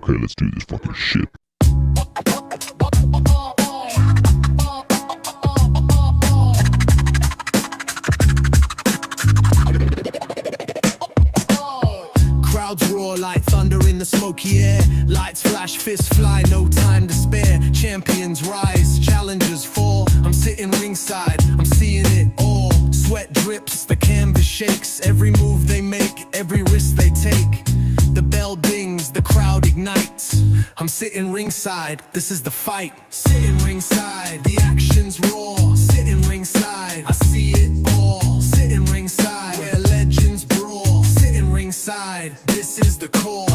Okay, let's do this fucking shit. Crowds roar like thunder in the smoky air. Lights flash, fists fly, no time to spare. Champions rise, challengers fall. I'm sitting ringside, I'm seeing it all. Sweat drips, the canvas shakes. Every move they make, every risk they take. The bell dings, the crowd ignites. I'm sitting ringside, this is the fight. Sitting ringside, the actions roar. Sitting ringside, I see it all. Sitting ringside, where legends brawl. Sitting ringside, this is the call.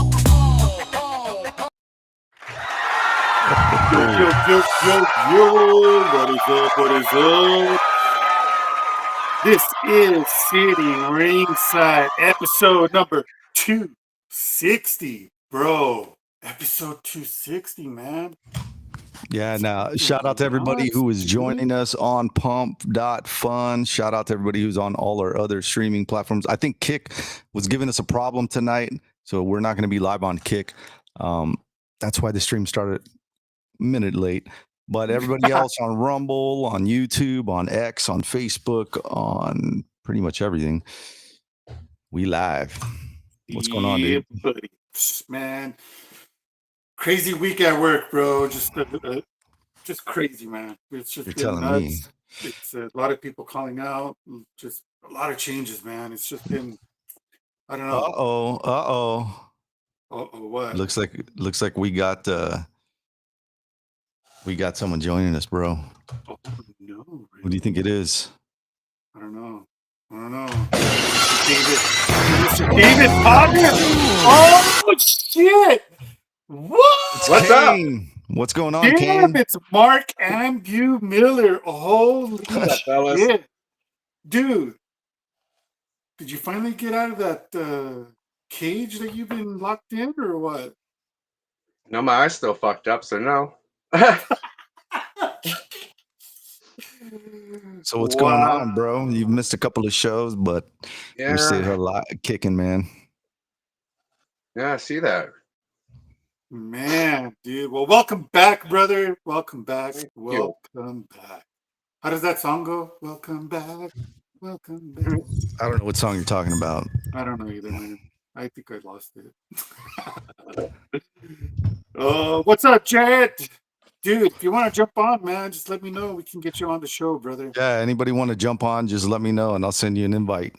Yo, what is up, what is up? This is Sitting Ringside, episode number 260, bro. Episode 260, man. Yeah, now shout out to everybody who is joining us on pump.fun. Shout out to everybody who's on all our other streaming platforms. I think Kick was giving us a problem tonight, so we're not going to be live on Kick. That's why the stream started a minute late. But everybody else on Rumble, on YouTube, on X, on Facebook, on pretty much everything, we live. What's going on, dude? Buddy. Man, crazy week at work, bro. Just crazy, man. It's just You're been telling nuts. It's a lot of people calling out. Just a lot of changes, man. It's just been, I don't know. What? Looks like we got someone joining us, bro. Oh no! Really? What do you think it is? I don't know. Mr. David Potter. Oh shit! What's Kane. What's going on, Damn, Kane? it's Mark Andrew Miller. Holy shit, dude! Did you finally get out of that cage that you've been locked in, or what? No, my eye's still fucked up, so no. So what's going on, bro? You've missed a couple of shows, but you're still a lot kicking, man. Yeah, I see that. Man, dude. Well, welcome back, brother. Welcome back. Welcome back. How does that song go? Welcome back. Welcome back. I don't know what song you're talking about. I don't know either, man. I think I lost it. What's up, Jared? Dude, if you want to jump on, man, just let me know. We can get you on the show, brother. Yeah, anybody want to jump on, just let me know and I'll send you an invite.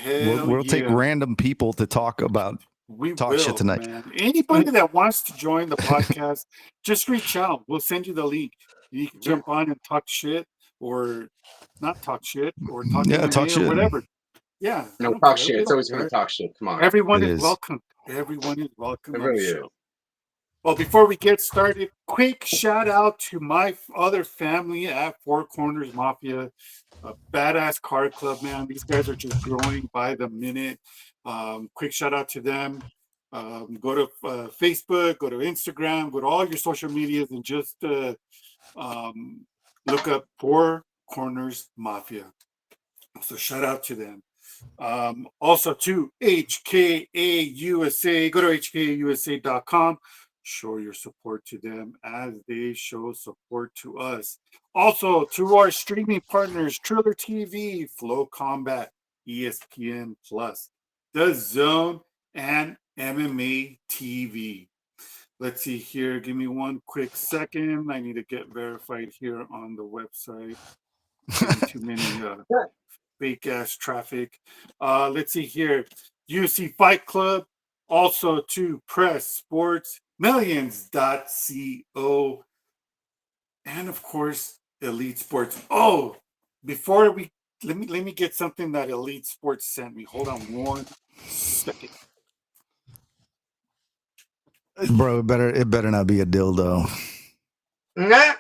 We'll take random people to talk about shit tonight. Man. Anybody that wants to join the podcast, just reach out. We'll send you the link. You can jump on and talk shit or not talk shit or talk shit or whatever. Yeah. No, talk shit. It's always going to talk shit. Come on. Everyone is welcome. Everyone is welcome. It really is. Well, before we get started, quick shout out to my other family at Four Corners Mafia, a badass car club, man. These guys are just growing by the minute. Quick shout out to them. Go to Facebook, go to Instagram, go to all your social medias and just look up Four Corners Mafia. So shout out to them. Also to HKA USA. Go to hkausa.com. Show your support to them as they show support to us. Also, to our streaming partners, Triller TV, Flow Combat, ESPN Plus, The Zone, and MMA TV. Let's see here. Give me one quick second. I need to get verified here on the website. Too many fake ass traffic. Let's see here. UFC Fight Club. Also to Press Sports. Millions.co, and of course Elite Sports. Oh, before we let me get something that Elite Sports sent me. Hold on one second, bro. It better not be a dildo. Nah.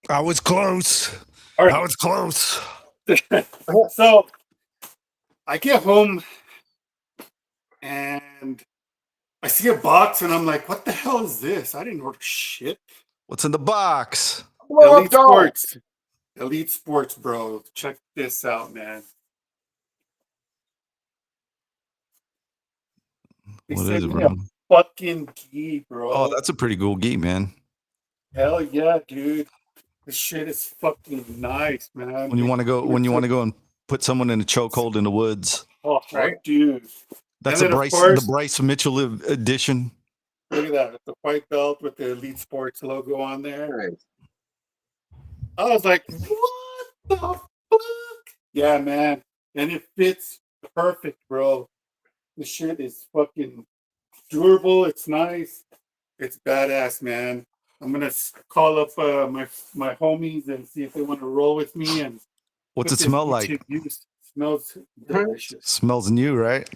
I was close. All right. I was close. So I get home and I see a box and I'm like, what the hell is this? I didn't order shit. What's in the box? Elite Sports. Elite Sports, bro. Check this out, man. They What sent is it, me bro? a fucking key, bro. Oh, that's a pretty cool gi, man. Hell yeah, dude. This shit is fucking nice, man. When you want to go, and put someone in a chokehold in the woods. Oh, Right? dude. That's And a then, of Bryce, the course, Bryce Mitchell edition. look at that. The white belt with the Elite Sports logo on there. Nice. I was like, what the fuck? Yeah, man. And it fits perfect, bro. The shit is fucking durable. It's nice. It's badass, man. I'm gonna call up my homies and see if they want to roll with me and What's put it this smell gi like? to use. Smells delicious. Smells new, right?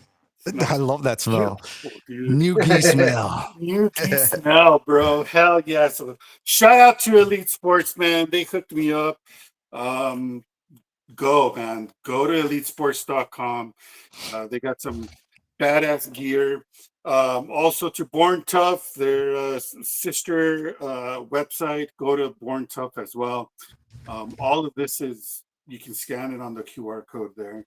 I love that smell. Beautiful, dude. New gi smell. New gi smell, bro. Hell yeah. So shout out to Elite Sports, man. They hooked me up. Go, man. Go to elitesports.com. They got some badass gear. Also to Born Tough, their sister website. Go to Born Tough as well. All of this is, you can scan it on the QR code there.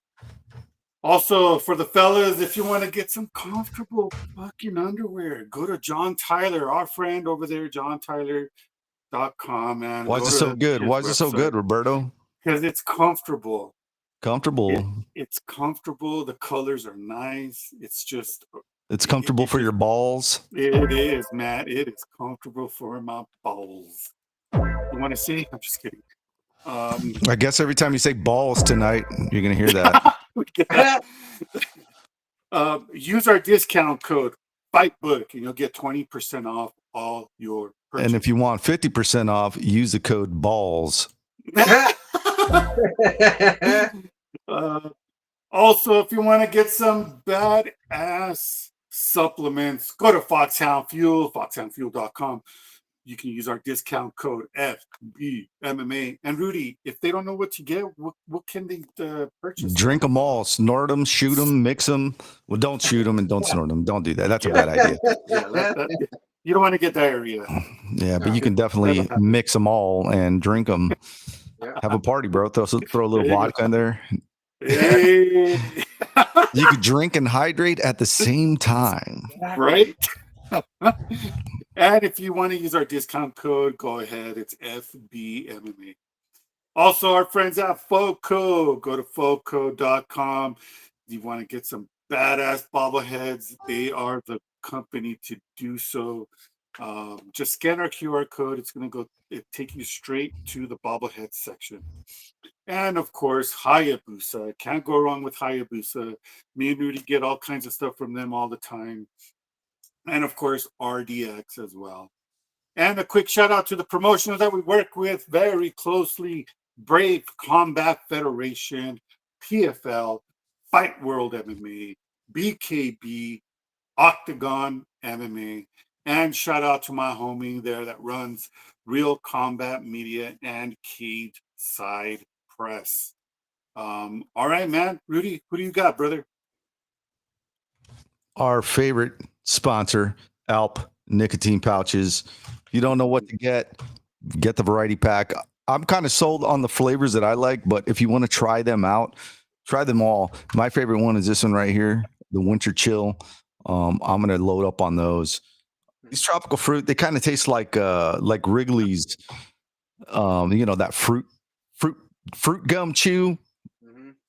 Also, for the fellas, if you want to get some comfortable fucking underwear, go to John Tyler, our friend over there, johntyler.com, man. Why is it so good? Why is it so good, Roberto? Because it's comfortable. Comfortable. It's comfortable. The colors are nice. It's just. It's comfortable for your balls. It is, man. It is comfortable for my balls. You want to see? I'm just kidding. I guess every time you say balls tonight, you're gonna hear that. Use our discount code FIGHTBOOK and you'll get 20% off all your purchases. And if you want 50% off, use the code balls. Also, if you want to get some badass supplements, go to Foxhound Fuel, foxhoundfuel.com. You can use our discount code FBMMA. And Rudy, if they don't know what to get, what can they purchase? Drink them all, snort them, shoot them, mix them. Well, don't shoot them and don't snort them. Don't do that. That's a bad idea. You don't want to get diarrhea. Yeah, but you can definitely mix them all and drink them. Have a party, bro. Throw a little vodka in there. Hey. You could drink and hydrate at the same time. Right? And if you want to use our discount code, go ahead. It's FBMMA. Also, our friends at FOCO. Go to FOCO.com. If you want to get some badass bobbleheads, they are the company to do so. Just scan our QR code. It's going to take you straight to the bobblehead section. And of course, Hayabusa. Can't go wrong with Hayabusa. Me and Rudy get all kinds of stuff from them all the time. And of course, RDX as well. And a quick shout out to the promotions that we work with very closely: Brave Combat Federation, PFL, Fight World MMA, BKB, Octagon MMA. And shout out to my homie there that runs Real Combat Media and Cage Side Press. All right, man. Rudy, who do you got, brother? Our favorite sponsor, Alp nicotine pouches. If you don't know what to get the variety pack. I'm kind of sold on the flavors that I like, but if you want to try them out, try them all. My favorite one is this one right here, the Winter Chill. I'm gonna load up on those. These tropical fruit, they kind of taste like Wrigley's, that fruit gum chew.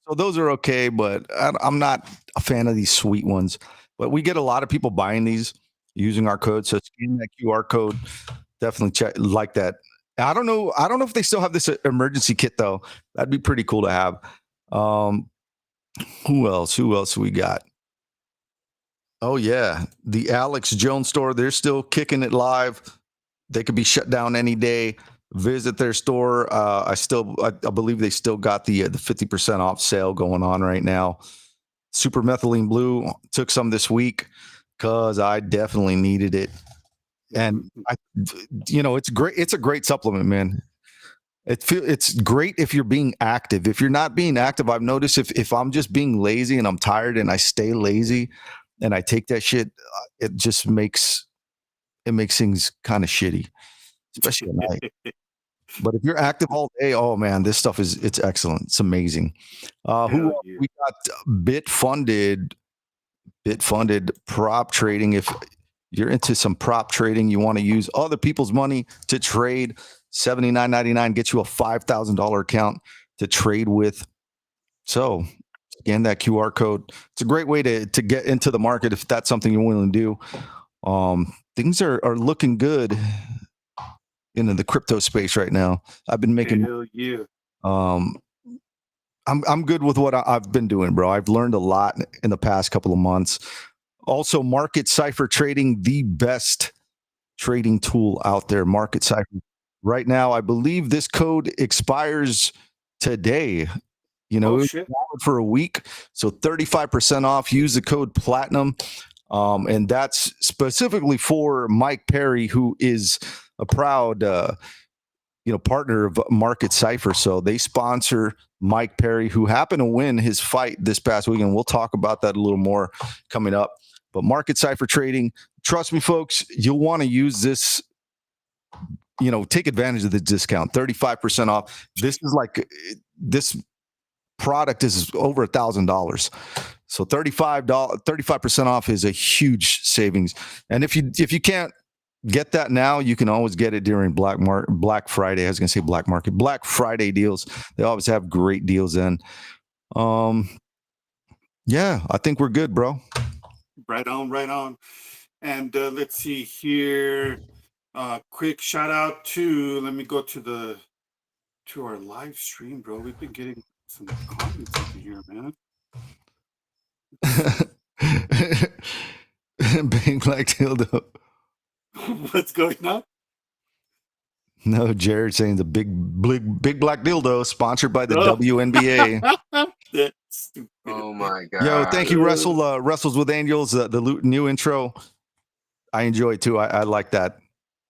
So those are okay, but I'm not a fan of these sweet ones. But we get a lot of people buying these using our code. So scan that QR code. Definitely check like that. I don't know if they still have this emergency kit though. That'd be pretty cool to have. Who else we got? Oh yeah, the Alex Jones store. They're still kicking it live. They could be shut down any day. Visit their store. I believe they still got the 50% off sale going on right now. Super Methylene Blue, took some this week because I definitely needed it. And it's great. It's a great supplement, man. It's great if you're being active. If you're not being active, I've noticed if I'm just being lazy and I'm tired and I stay lazy and I take that shit, it just makes things kind of shitty, especially at night. But if you're active all day, oh man, this stuff it's excellent. It's amazing. We got Bit Funded Bit-funded prop trading. If you're into some prop trading, you want to use other people's money to trade, $79.99 gets you a $5,000 account to trade with. So scan that QR code. It's a great way to get into the market if that's something you're willing to do. Things are looking good in the crypto space right now. I've been making. Hell yeah. I'm good with what I've been doing, bro. I've learned a lot in the past couple of months. Also, Market Cipher Trading, the best trading tool out there. Market Cipher. Right now, I believe this code expires today. You know, Oh, shit. for a week. So 35% off. Use the code Platinum. And that's specifically for Mike Perry, who is a proud partner of Market Cipher. So they sponsor Mike Perry, who happened to win his fight this past weekend. We'll talk about that a little more coming up. But Market Cipher Trading, trust me, folks, you'll want to use this. Take advantage of the discount, 35% off. This product is over $1,000. So $35% off is a huge savings. And if you can't get that now, you can always get it during Black Friday. I was going to say Black Friday deals. They always have great deals in. Yeah, I think we're good, bro. Right on. And let's see here. Quick shout out to, let me go to our live stream, bro. We've been getting some comments over here, man. Bang Black Dildo. What's going on? No, Jared saying the big black dildo sponsored by the WNBA. That's stupid. Oh my god. Yo, thank you, Wrestles with Angels, the new intro. I enjoy it too. I like that.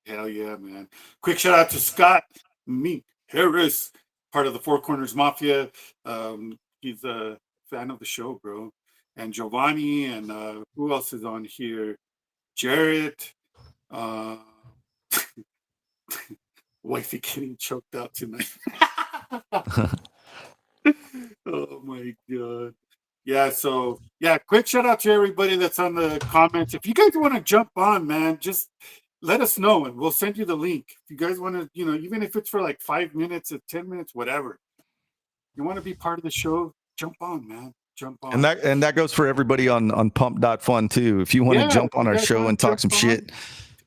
Hell yeah, man. Quick shout out to Scott Mink Harris, part of the Four Corners Mafia. He's a fan of the show, bro. And Giovanni, and who else is on here? Jarrett. Wifey getting choked out tonight. Oh my god. Yeah, so quick shout out to everybody that's on the comments. If you guys want to jump on, man, just let us know and we'll send you the link. If you guys want to, even if it's for like 5 minutes or 10 minutes, whatever. You want to be part of the show, jump on, man. Jump on. And that goes for everybody on pump.fun too. If you want to jump on our show and talk some shit,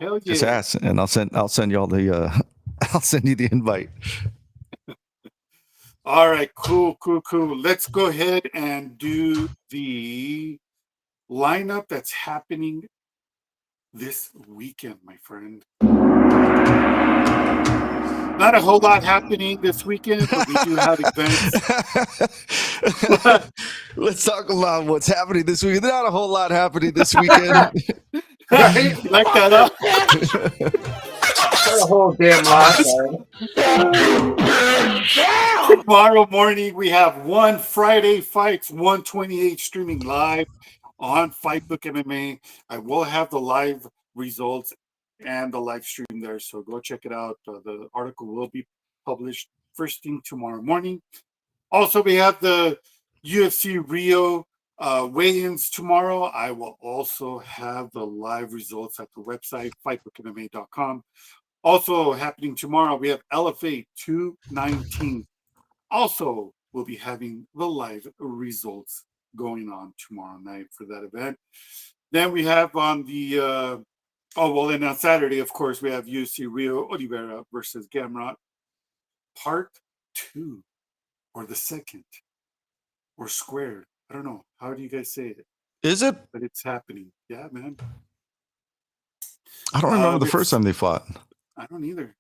hell yeah. Just ask and I'll send y'all the I'll send you the invite. All right, cool. Let's go ahead and do the lineup that's happening this weekend, my friend. Not a whole lot happening this weekend, but we do have events. Let's talk about what's happening this weekend. Not a whole lot happening this weekend. Like that up. Not a whole damn lot. Tomorrow morning, we have one Friday Fights 128 streaming live on Fightbook MMA. I will have the live results and the live stream there, so go check it out. The article will be published first thing tomorrow morning. Also, we have the UFC Rio weigh-ins tomorrow. I will also have the live results at the website, fightbookmma.com. Also happening tomorrow, we have LFA 219. Also, we'll be having the live results going on tomorrow night for that event. Then we have on the and on Saturday, of course, we have UFC Rio Oliveira versus Gamrot, part 2, or the second, or squared. I don't know. How do you guys say it? Is it? But it's happening. Yeah, man. I don't remember the first time they fought. I don't either.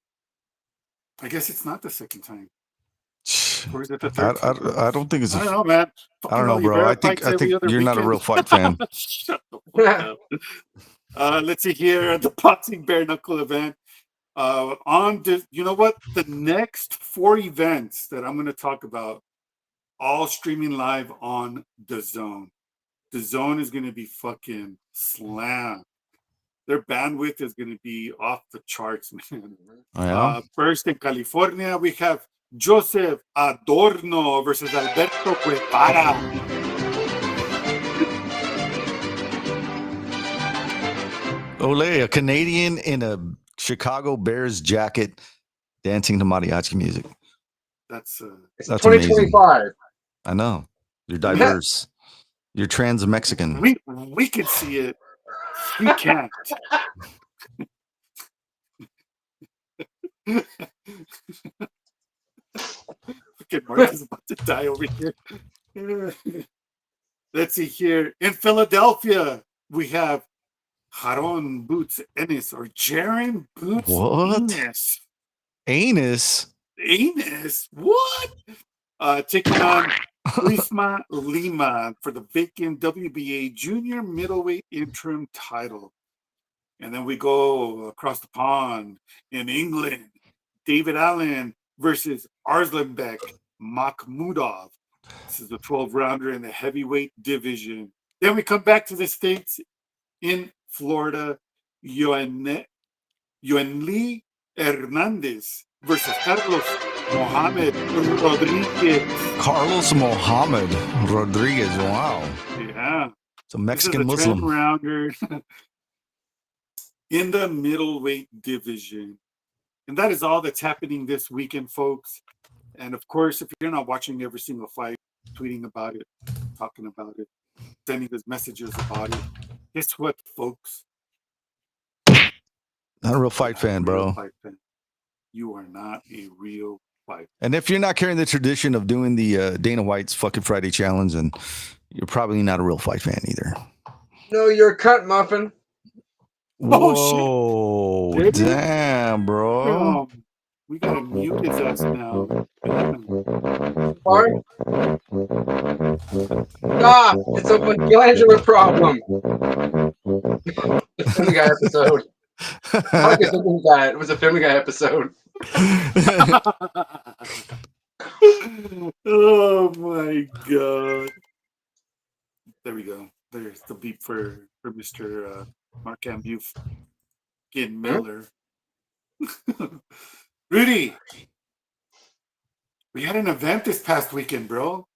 I guess it's not the second time. Or is it the third time? I don't think it's. I don't know, man. I don't know, bro. I think you're not a real fight fan. Shut the fuck up. Let's see here at the Boxing Bare Knuckle event. You know what? The next 4 events that I'm going to talk about, all streaming live on DAZN. DAZN is going to be fucking slammed. Their bandwidth is going to be off the charts, man. Oh, yeah? First in California, we have Joseph Adorno versus Alberto Guevara. Ole, a Canadian in a Chicago Bears jacket dancing to mariachi music. That's It's That's 2025. I know. You're diverse. You're trans-Mexican. we can see it. He can't. Okay, Mark is about to die over here. Let's see here. In Philadelphia, we have Jaron Boots Ennis or Jaron Boots What? Ennis. Anus? Ennis? What? Taking on Prisma Lima for the vacant WBA junior middleweight interim title. And then we go across the pond in England. David Allen versus Arslanbek Makhmudov. This is the 12-rounder in the heavyweight division. Then we come back to the States in Florida. Yoenli Hernandez versus Carlos Mohamed Rodriguez. Carlos Mohamed Rodriguez. Wow. Yeah. It's a Mexican This is Muslim. 10-rounder in the middleweight division. And that is all that's happening this weekend, folks. And of course, if you're not watching every single fight, tweeting about it, talking about it, sending us messages about it, guess what, folks? Not a real fight fan, bro. Fight fan. You are not a real fight. And if you're not carrying the tradition of doing the Dana White's fucking Friday challenge, then you're probably not a real fight fan either. No, you're a cunt muffin. Whoa, shit. damn, bro. We gotta mute his ass now. Sorry? Stop! It's a glandular problem. The Family Guy episode. Mark is thinking that it was a Family Guy episode. Oh my god. There we go. There's the beep for Mr. Mark Ambuf. Again, Miller. Rudy, we had an event this past weekend, bro.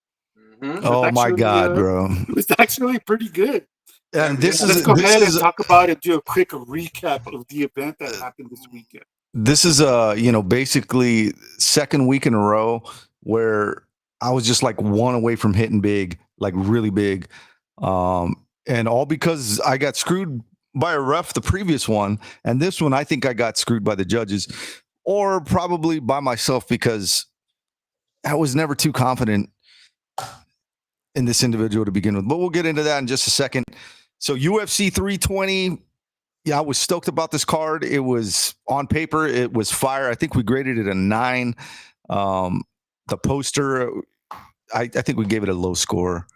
Mm-hmm. Oh my God, bro. It was actually pretty good. And Let's go ahead and talk about it, do a quick recap of the event that happened this weekend. This is basically second week in a row where I was just like one away from hitting big, like really big. And all because I got screwed by a ref the previous one. And this one, I think I got screwed by the judges or probably by myself because I was never too confident in this individual to begin with. But we'll get into that in just a second. So UFC 320. Yeah, I was stoked about this card. It was on paper. It was fire. I think we graded it a 9. The poster, I think we gave it a low score.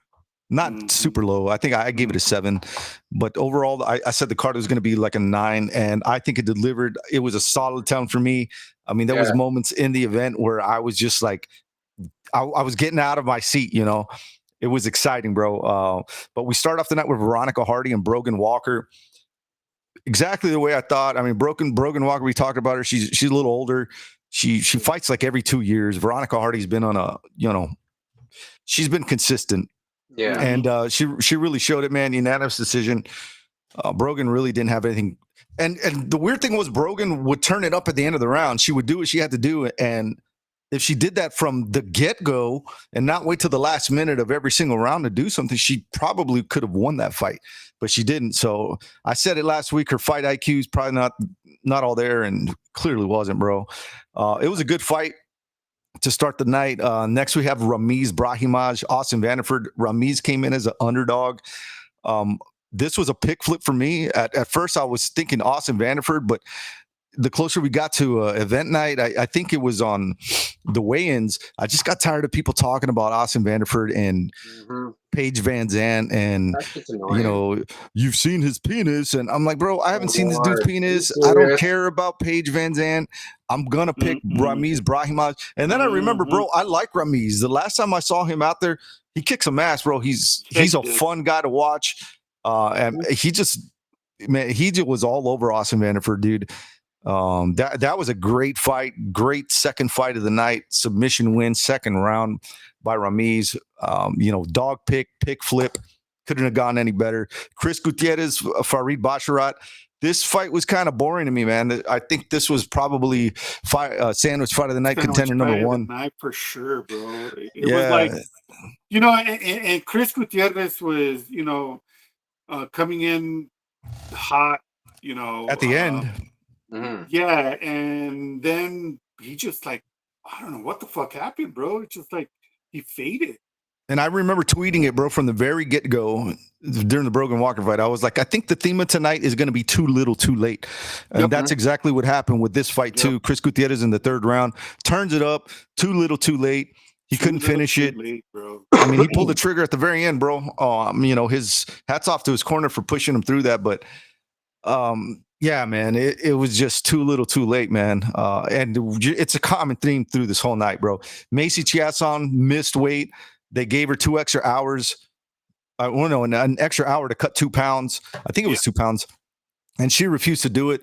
Not super low. I think I gave it a 7. But overall, I said the card was going to be like a 9, and I think it delivered. It was a solid 10 for me. I mean, there was moments in the event where I was just like, I was getting out of my seat, you know. It was exciting, bro. But we start off the night with Veronica Hardy and Brogan Walker. Exactly the way I thought. I mean, Brogan Walker, we talked about her. She's a little older. She fights like every 2 years. Veronica Hardy's been on a, she's been consistent. Yeah. And she really showed it, man. Unanimous decision. Brogan really didn't have anything. And the weird thing was Brogan would turn it up at the end of the round. She would do what she had to do. And if she did that from the get-go and not wait till the last minute of every single round to do something, she probably could have won that fight, but she didn't. So I said it last week, her fight IQ is probably not all there, and clearly wasn't, bro. It was a good fight to start the night. Next, we have Ramiz Brahimaj, Austin Vanderford. Ramiz came in as an underdog. This was a pick flip for me. At first, I was thinking Austin Vanderford, but the closer we got to event night, I think it was on the weigh-ins. I just got tired of people talking about Austin Vanderford and Paige Van Zandt, and you've seen his penis, and I'm like, bro, I haven't seen this dude's penis. I don't care about Paige Van Zandt. I'm gonna pick Ramiz Brahimaj, and then I remember, bro, I like Ramiz. The last time I saw him out there, he kicked some ass, bro. He's a fun guy to watch, and he just was all over Austin Vanderford, dude. That was a great fight, great second fight of the night, submission win, second round by Ramiz. Dog pick flip, couldn't have gone any better. Chris Gutierrez, Farid Basharat, this fight was kind of boring to me, man. I think this was probably sandwich fight of the night contender number one. Night for sure, bro. It was Yeah. like, you know, and Chris Gutierrez was, you know, coming in hot, you know, At the end. Yeah, and then he just like, I don't know what the fuck happened, bro. It's just like he faded. And I remember tweeting it, bro, from the very get-go during the Brogan Walker fight. I was like, I think the theme of tonight is going to be too little, too late. And that's exactly what happened with this fight, too. Chris Gutierrez in the third round turns it up, too little, too late. He couldn't finish it. Late, bro. I mean, he pulled the trigger at the very end, bro. You know, his hats off to his corner for pushing him through that. But yeah, man, it was just too little, too late, man. And it's a common theme through this whole night, bro. Macy Chiasson missed weight. They gave her 2 extra hours. An extra hour to cut 2 pounds. I think it was 2 pounds. And she refused to do it.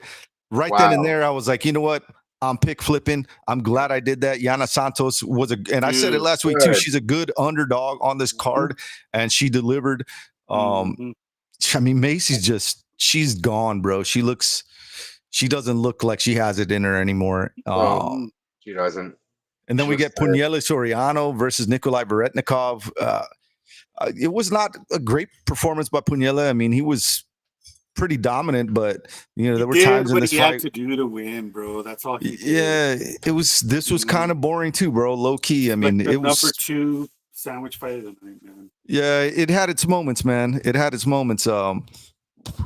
Right then and there, I was like, you know what? I'm pick flipping. I'm glad I did that. Yana Santos and I said it last week too. She's a good underdog on this card, and she delivered. I mean, Macy's she's gone, bro. She doesn't look like she has it in her anymore. She doesn't. And then we get Puniella Soriano versus Nikolai Veretnikov. It was not a great performance by Puniella. I mean, he was pretty dominant, but you know, there were times in this fight he had to do to win, bro. That's all he did. Yeah, this was kind of boring too, bro. Low key. I mean, like it was number 2 sandwich fight of the night, man. Yeah, it had its moments, man. It had its moments.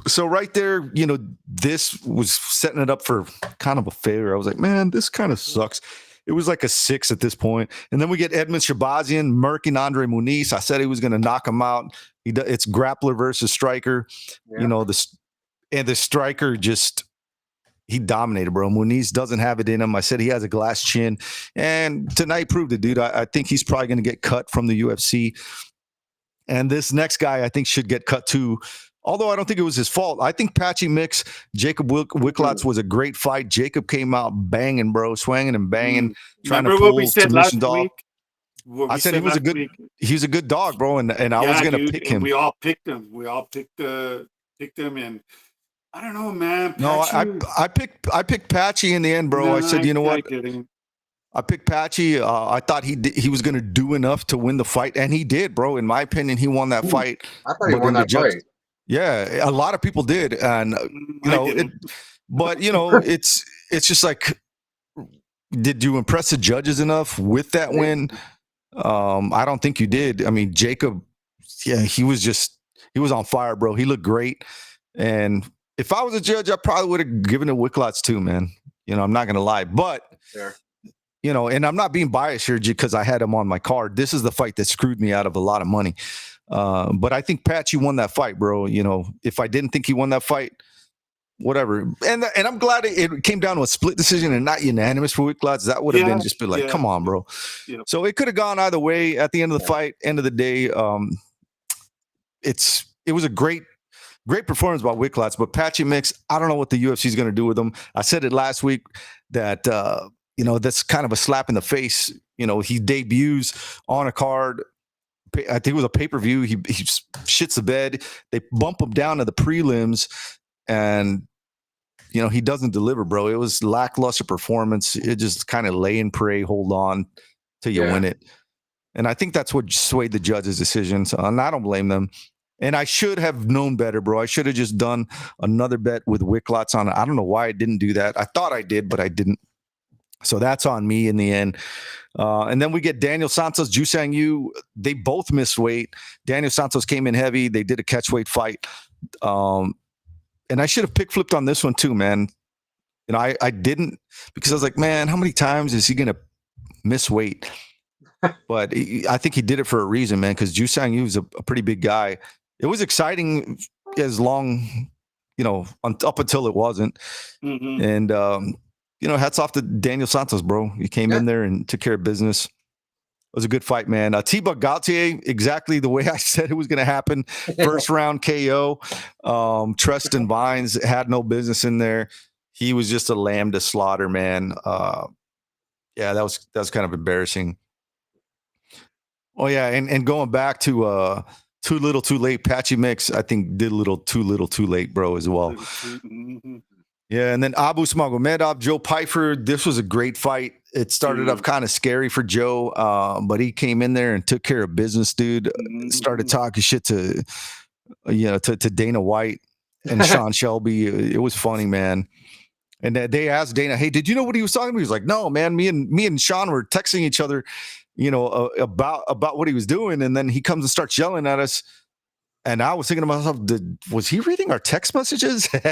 So right there, you know, this was setting it up for kind of a failure. I was like, man, this kind of sucks. It was like a 6 at this point. And then we get Edmund Shabazian murking Andre Muniz. I said he was going to knock him out. It's grappler versus striker. Yeah. You know, the striker he dominated, bro. Muniz doesn't have it in him. I said he has a glass chin. And tonight proved it, dude. I think he's probably going to get cut from the UFC. And this next guy, I think, should get cut too. Although I don't think it was his fault. I think Patchy Mix, Jacob Wicklotz was a great fight. Jacob came out banging, bro, swinging and banging, trying to pull submission dog. I said he was a good dog, bro, and I was gonna pick him. We all picked him. We all picked him, and I don't know, man. Patchy, I picked Patchy in the end, bro. I said, you know what? I picked Patchy. I thought he was gonna do enough to win the fight, and he did, bro. In my opinion, he won that fight. I thought he won that fight. Yeah, a lot of people did, and you know, but you know, it's just like, did you impress the judges enough with that win? I don't think you did. I mean, Jacob, yeah, he was on fire, bro. He looked great, and if I was a judge, I probably would have given it Wicklotz too, man. You know, I'm not gonna lie, but you know, and I'm not being biased here because I had him on my card. This is the fight that screwed me out of a lot of money. But I think Patchy won that fight, bro. You know, if I didn't think he won that fight, whatever. And I'm glad it came down to a split decision and not unanimous for Wicklotz. That would have been like, come on, bro. Yeah. So it could have gone either way at the end of the fight. End of the day, it was a great performance by Wicklotz, but Patchy Mix, I don't know what the UFC is going to do with him. I said it last week that you know, that's kind of a slap in the face. You know, he debuts on a card. I think it was a pay-per-view. He shits the bed. They bump him down to the prelims, and you know, he doesn't deliver, bro. It was lackluster performance. It just kind of lay and pray, hold on till you win it. And I think that's what swayed the judges' decisions. And I don't blame them. And I should have known better, bro. I should have just done another bet with Wicklotz on it. I don't know why I didn't do that. I thought I did, but I didn't. So that's on me in the end. And then we get Daniel Santos, Jusang Yu. They both missed weight. Daniel Santos came in heavy. They did a catchweight fight. And I should have pick flipped on this one too, man. You know, I didn't, because I was like, man, how many times is he going to miss weight? But I think he did it for a reason, man, because Jusang Yu is a pretty big guy. It was exciting as long, you know, up until it wasn't. Mm-hmm. And, you know, hats off to Daniel Santos, bro. He came in there and took care of business. It was a good fight, man. T-Buck Gaultier, exactly the way I said it was going to happen. First round KO. Tristan Vines had no business in there. He was just a lamb to slaughter, man. Yeah, that was kind of embarrassing. Oh yeah, and going back to Too Little Too Late. Patchy Mix, I think, did a little too late, bro, as well. Mhm. Yeah, and then Abu Smagomedov, Joe Pyfer. This was a great fight. It started off kind of scary for Joe, but he came in there and took care of business, dude. Started talking shit to, to Dana White and Sean Shelby. It was funny, man. And they asked Dana, "Hey, did you know what he was talking about?" He was like, "No, man. Me and Sean were texting each other, about what he was doing." And then he comes and starts yelling at us. And I was thinking to myself, was he reading our text messages? But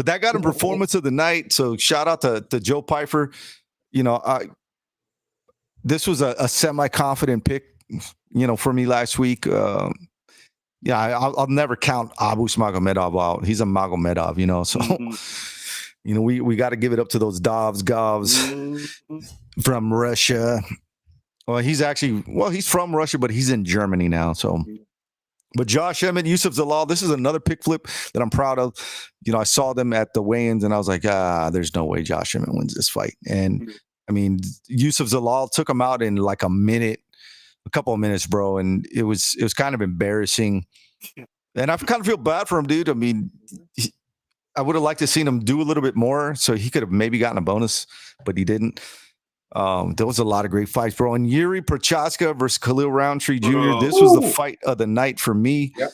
that got him performance of the night. So shout out to Joe Pyfer. This was a semi-confident pick, for me last week. I'll never count Abu Smagomedov out. He's a Magomedov, so, we got to give it up to those Govs from Russia. Well, he's from Russia, but he's in Germany now. So, but Josh Emmett, Yusuf Zalal, this is another pick flip that I'm proud of. I saw them at the weigh-ins and I was like, there's no way Josh Emmett wins this fight. And I mean, Yusuf Zalal took him out in like a couple of minutes, bro. And it was kind of embarrassing. And I kind of feel bad for him, dude. I mean, I would have liked to seen him do a little bit more so he could have maybe gotten a bonus, but he didn't. There was a lot of great fights, bro. And Yuri Prochaska versus Khalil Roundtree Jr. This was the fight of the night for me. Yep.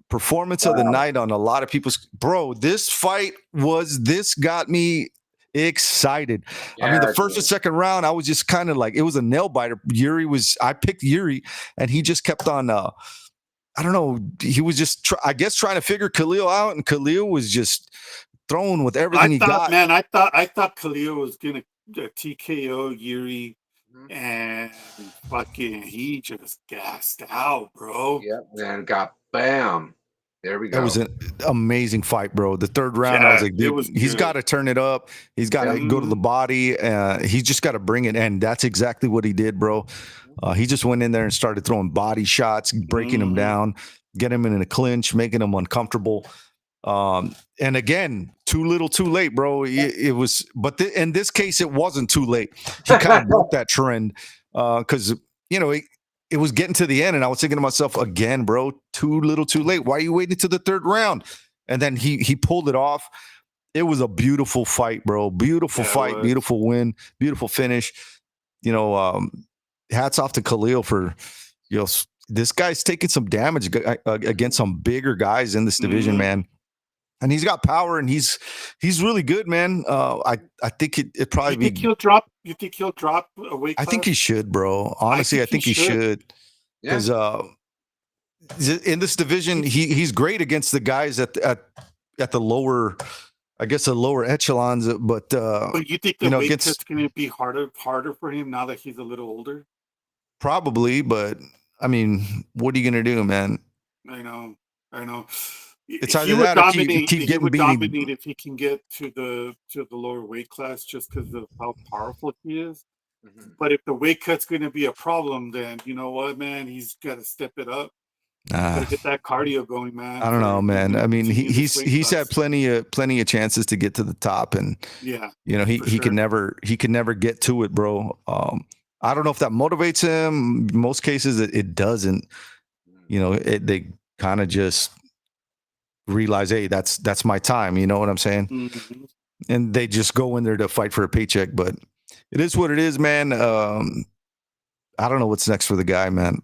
Performance of the night on a lot of people's. Bro, this got me excited. Yeah, I mean, the first and second round, I was just kind of like, it was a nail biter. I picked Yuri, and he just kept on. I don't know. He was just, trying to figure Khalil out, and Khalil was just throwing with everything he got. Man, I thought Khalil was gonna TKO Yuri, and fucking he just gassed out, bro. Yep, and got bam. There we go. That was an amazing fight, bro. The third round, I was like, dude, he's got to turn it up. He's got to go to the body. He's just got to bring it. And that's exactly what he did, bro. He just went in there and started throwing body shots, breaking him down, get him in a clinch, making him uncomfortable. And again, too little, too late, bro. It was, but in this case, it wasn't too late. He kind of broke that trend because, it was getting to the end, and I was thinking to myself, again, bro, too little, too late. Why are you waiting to the third round? And then he pulled it off. It was a beautiful fight, bro. Beautiful fight, beautiful win, beautiful finish. Hats off to Khalil for, this guy's taking some damage against some bigger guys in this division, man. And he's got power, and he's really good, man. I think it probably You think he'll drop a weight class? I think he should, bro. Honestly, I think he should. Because in this division, he's great against the guys at the lower, I guess, the lower echelons. But you think the weight cut's going to be harder for him now that he's a little older? Probably, but I mean, what are you going to do, man? I know. It's either that or keep getting beat. Dominate if he can get to the lower weight class just because of how powerful he is. But if the weight cut's going to be a problem, then you know what, man, he's got to step it up. Got to get that cardio going, man. I don't know, man. I mean, he's had plenty of chances to get to the top, and he can never get to it, bro. I don't know if that motivates him. In most cases, it doesn't. They kind of just realize, hey, that's my time. You know what I'm saying? And they just go in there to fight for a paycheck. But it is what it is, man. I don't know what's next for the guy, man.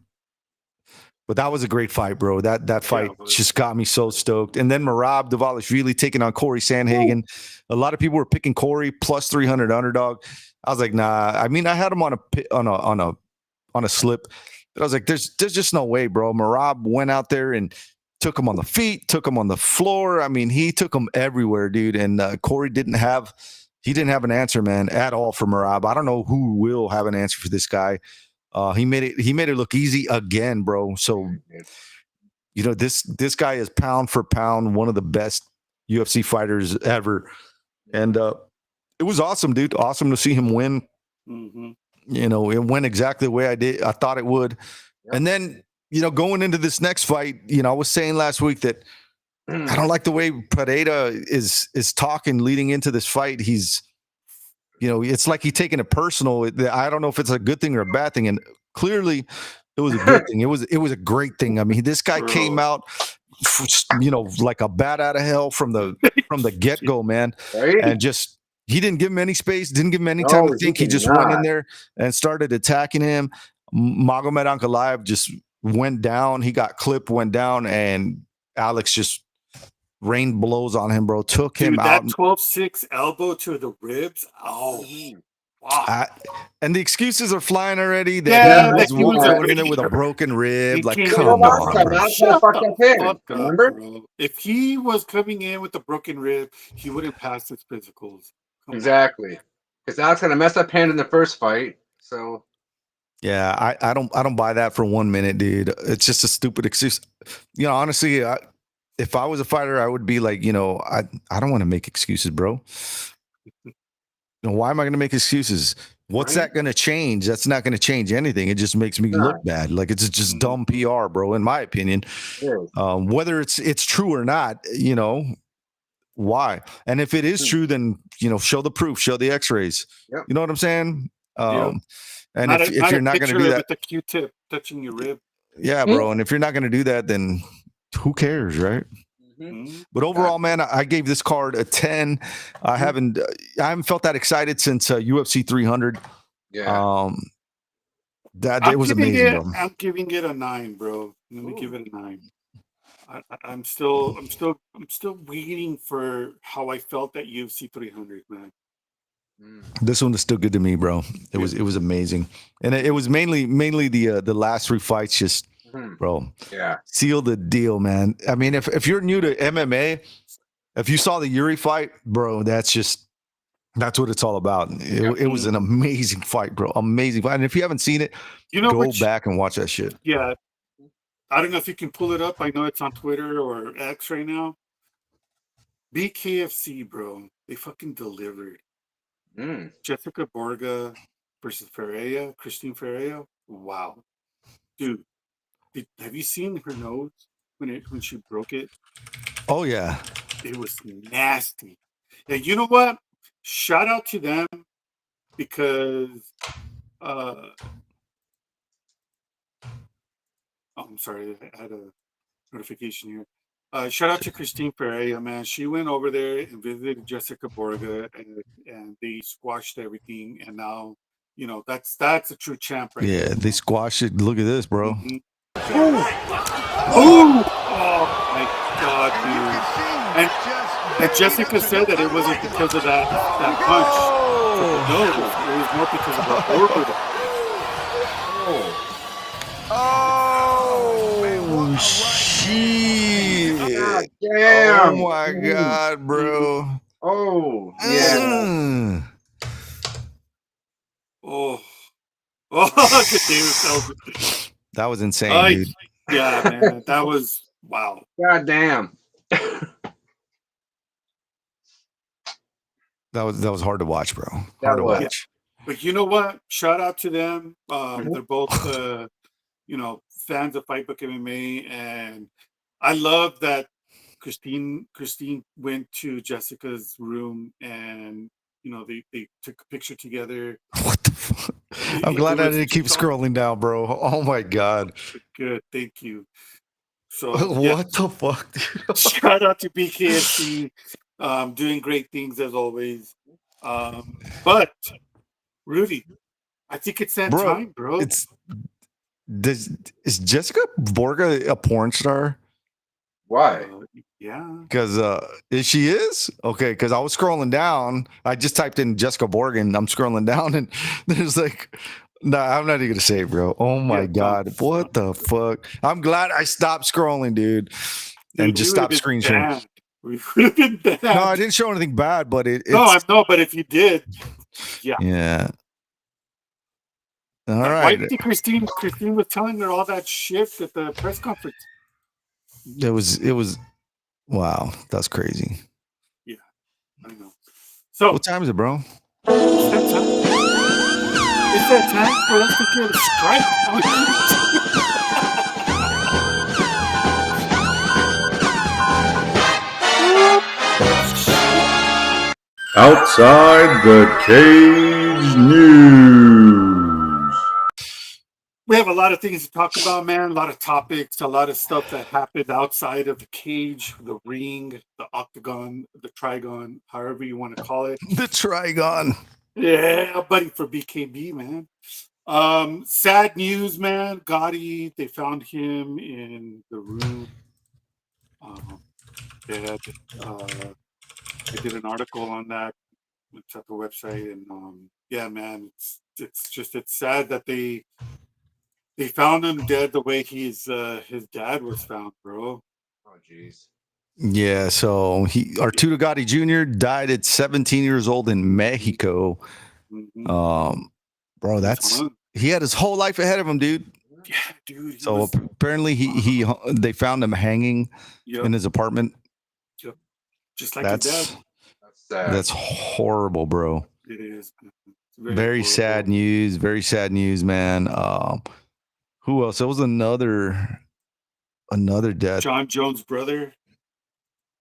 But that was a great fight, bro. That fight just got me so stoked. And then Merab Dvalishvili taking on Corey Sandhagen. A lot of people were picking Corey plus 300 underdog. I was like, nah. I mean, I had him on a slip, but I was like, there's just no way, bro. Merab went out there and took him on the feet, took him on the floor. I mean, he took him everywhere, dude. And Corey didn't have an answer, man, at all for Merab. I don't know who will have an answer for this guy. He made it look easy again, bro. So, this guy is pound for pound one of the best UFC fighters ever. And it was awesome, dude. Awesome to see him win. It went exactly the way I thought it would. And then, going into this next fight, I was saying last week that I don't like the way Pereira is talking leading into this fight. He's, it's like he's taking it personal. I don't know if it's a good thing or a bad thing. And clearly It was a good thing. It was a great thing. I mean, this guy came out, like a bat out of hell from the get go, man, Right? and just he didn't give him any space, didn't give him any No, time to he think. He did just went in not. there and started attacking him. Magomed Ankalaev just went down. He got clipped, went down, and Alex just rained blows on him, bro. Took him Dude, out. that 12-6 elbow to the ribs. Oh, wow. And the excuses are flying already. That Yeah, he that he was was going in there already with a hurt. broken rib. He Like, came come in- on, bro. Shut fucked the up hand, fuck up, remember? bro. If he was coming in with a broken rib, he wouldn't pass his physicals. Come on. Exactly. Because Alex had a messed up hand in the first fight. So Yeah, I don't buy that for 1 minute, dude. It's just a stupid excuse. Honestly, if I was a fighter, I would be like, I don't want to make excuses, bro. Why am I going to make excuses? What's Right. that going to change? That's not going to change anything. It just makes me No. look bad. Like, it's just dumb PR, bro, in my opinion. yeah. Whether it's true or not, why? And if it is true, then show the proof, show the X-rays. Yep. You know what I'm saying? Yep. And if you're not going to do that, with the Q-tip touching your rib. yeah, bro. And if you're not going to do that, then who cares, right? Mhm. But overall, man, I gave this card a 10. I haven't felt that excited since UFC 300. Yeah. It was amazing, bro. I'm giving it a 9, bro. Let me give it a 9. I'm still waiting for how I felt at UFC 300, man. This one is still good to me, bro. It was amazing, and it was mainly the last 3 fights. Just, bro, Yeah. seal the deal, man. I mean, if you're new to MMA, if you saw the Yuri fight, bro, that's what it's all about. It was an amazing fight, bro. Amazing fight. And if you haven't seen it, go back and watch that shit. Yeah. I don't know if you can pull it up. I know it's on Twitter or X right now. BKFC, bro. They fucking delivered. Jessica Borga versus Christine Ferreira. Wow. Dude, have you seen her nose when she broke it? Oh, yeah. It was nasty. And you know what? Shout out to them because I'm sorry, I had a notification here. Shout out to Christine Ferreira, man. She went over there and visited Jessica Borga, and they squashed everything. And now, that's a true champ, right? Yeah, they squashed it. Look at this, bro. Mm-hmm. Oh my God, dude! And Jessica said that it wasn't because of that punch. No, it was more because of her orbital. Oh, shit. God damn. Oh, my God, bro. Oh, yeah. Oh, look at David. That was insane, dude. Yeah, man. That was, wow. God damn. That was hard to watch, bro. That Hard to was. watch. But you know what? Shout out to them. They're both, fans of Fight Book MMA, and I love that Christine went to Jessica's room, and they took a picture together. What the fuck? I'm glad I didn't keep scrolling down, bro. Oh my God. Good, thank you. So what the fuck, dude? Shout out to BKFC, doing great things as always. But Rudy, I think it's that time, bro. Is Jessica Borga a porn star? Why? Yeah. Because she is? Okay, because I was scrolling down. I just typed in Jessica Borga and I'm scrolling down and there's like, no, I'm not even gonna say it, bro. Oh my God. What the fuck? I'm glad I stopped scrolling, dude. And just stopped screen sharing. We would have been bad. No, I didn't show anything bad, but it's no, I know, but if you did, yeah. Yeah. All right. Why do you think Christine was telling her all that shit at the press conference? It was wow, that's crazy. Yeah, I know. So what time is it, bro? It's that time for us to get a strike. Outside the Cage News. we have a lot of things to talk about, man. A lot of topics, a lot of stuff that happened outside of the cage, the ring, the octagon, the trigon, however you want to call it. The Trigon. Yeah, buddy, for BKB, man. Sad news, man. Gotti, they found him in the room. Dead. I did an article on that. It's at the website, and yeah, man, it's sad that they found him dead the way his dad was found, bro. Oh, jeez. Yeah, so Arturo Gotti Jr. died at 17 years old in Mexico. Mhm. Bro, he had his whole life ahead of him, dude. Yeah, dude. So apparently they found him hanging Yep, in his apartment. yep. Just like his dad. That's sad. That's horrible, bro. It is. It's Very sad news. Very sad news, man. Who else? There was another death. John Jones' brother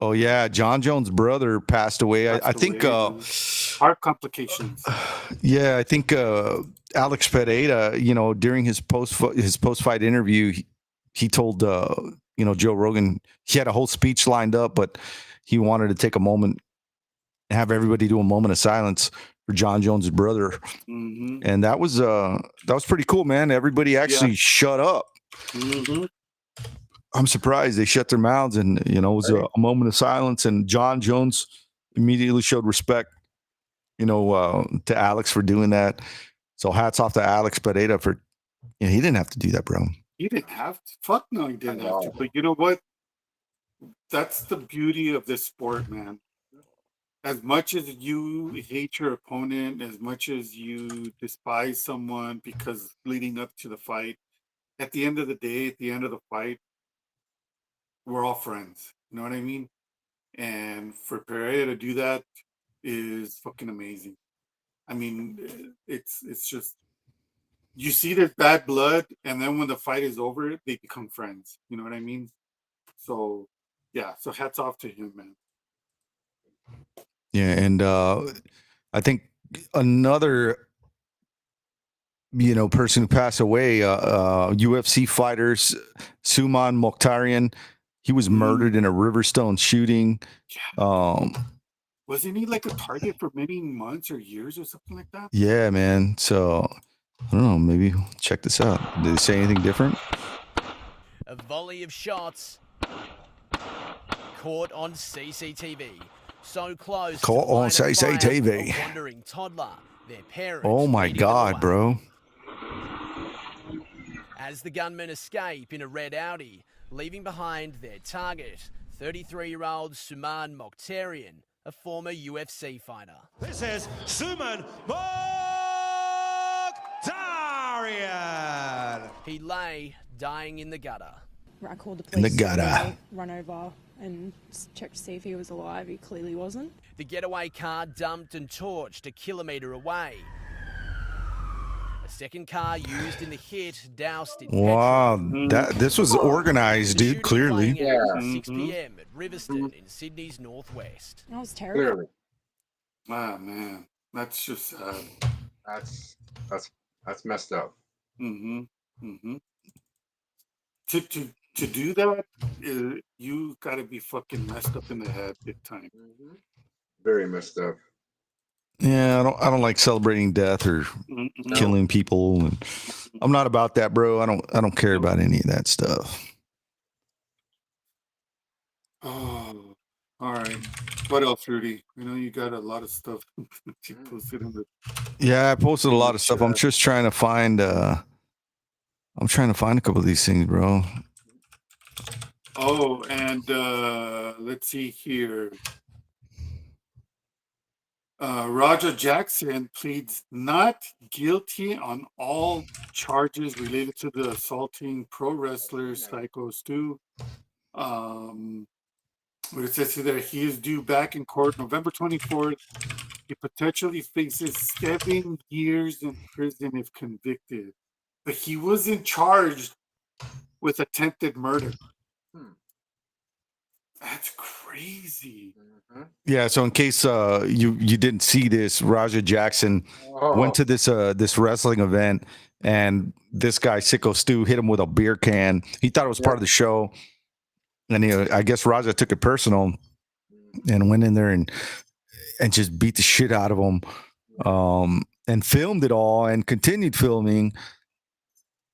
Oh yeah, John Jones' brother passed away. I think heart complications. yeah, I think Alex Pereira, during his post fight interview, he told Joe Rogan, he had a whole speech lined up, but he wanted to take a moment and have everybody do a moment of silence for John Jones' brother. Mm-hmm. And that was pretty cool, man. Everybody actually shut up. Mm-hmm. I'm surprised they shut their mouths, and it was a moment of silence. And John Jones immediately showed respect, to Alex for doing that. So hats off to Alex Pereira for, he didn't have to do that, bro. He didn't have to. Fuck no, he didn't have to. But you know what? That's the beauty of this sport, man. As much as you hate your opponent, as much as you despise someone because leading up to the fight, at the end of the day, at the end of the fight, we're all friends. You know what I mean? And for Pereira to do that is fucking amazing. I mean, it's just, you see there's bad blood, and then when the fight is over, they become friends. You know what I mean? So yeah, so hats off to him, man. Yeah, and I think another person who passed away, UFC fighters, Suman Mokhtarian, he was murdered in a Riverstone shooting. Yeah. Wasn't he like a target for many months or years or something like that? Yeah, man. So I don't know, maybe check this out. Did they say anything different? A volley of shots caught on CCTV. So close. Caught on CCTV. A wandering toddler. Their parents. Oh my God, bro. As the gunmen escape in a red Audi, leaving behind their target, 33-year-old Suman Mokhtarian, a former UFC fighter. This is Suman Mokhtarian. He lay dying in the gutter. I called the police. In the gutter. Run over and checked to see if he was alive. He clearly wasn't. The getaway car dumped and torched a kilometre away. A second car used in the hit doused in Wow, petrol. this was organized, dude. Clearly. Yeah. 6 p.m. at Riverston in Sydney's northwest. That was terrible. Ah, man, that's just sad. That's messed up. Mm-hmm. Mm-hmm. To do that, you got to be fucking messed up in the head big time. Very messed up. Yeah, I don't like celebrating death or killing people, and I'm not about that, bro. I don't care about any of that stuff. Oh, all right. What else, Rudy? I know you got a lot of stuff you posted in the. Yeah, I posted a lot of stuff. I'm just trying to find. I'm trying to find a couple of these things, bro. Oh, and let's see here. Roger Jackson pleads not guilty on all charges related to the assaulting pro wrestler Psycho Stu. What it says here, he is due back in court November 24th. He potentially faces 7 years in prison if convicted. But he wasn't charged with attempted murder. That's crazy. crazy. Yeah. So in case you didn't see this, Raja Jackson went to this wrestling event, and this guy Sicko Stu hit him with a beer can. He thought it was part of the show, and I guess Raja took it personal and went in there and just beat the shit out of him, and filmed it all and continued filming.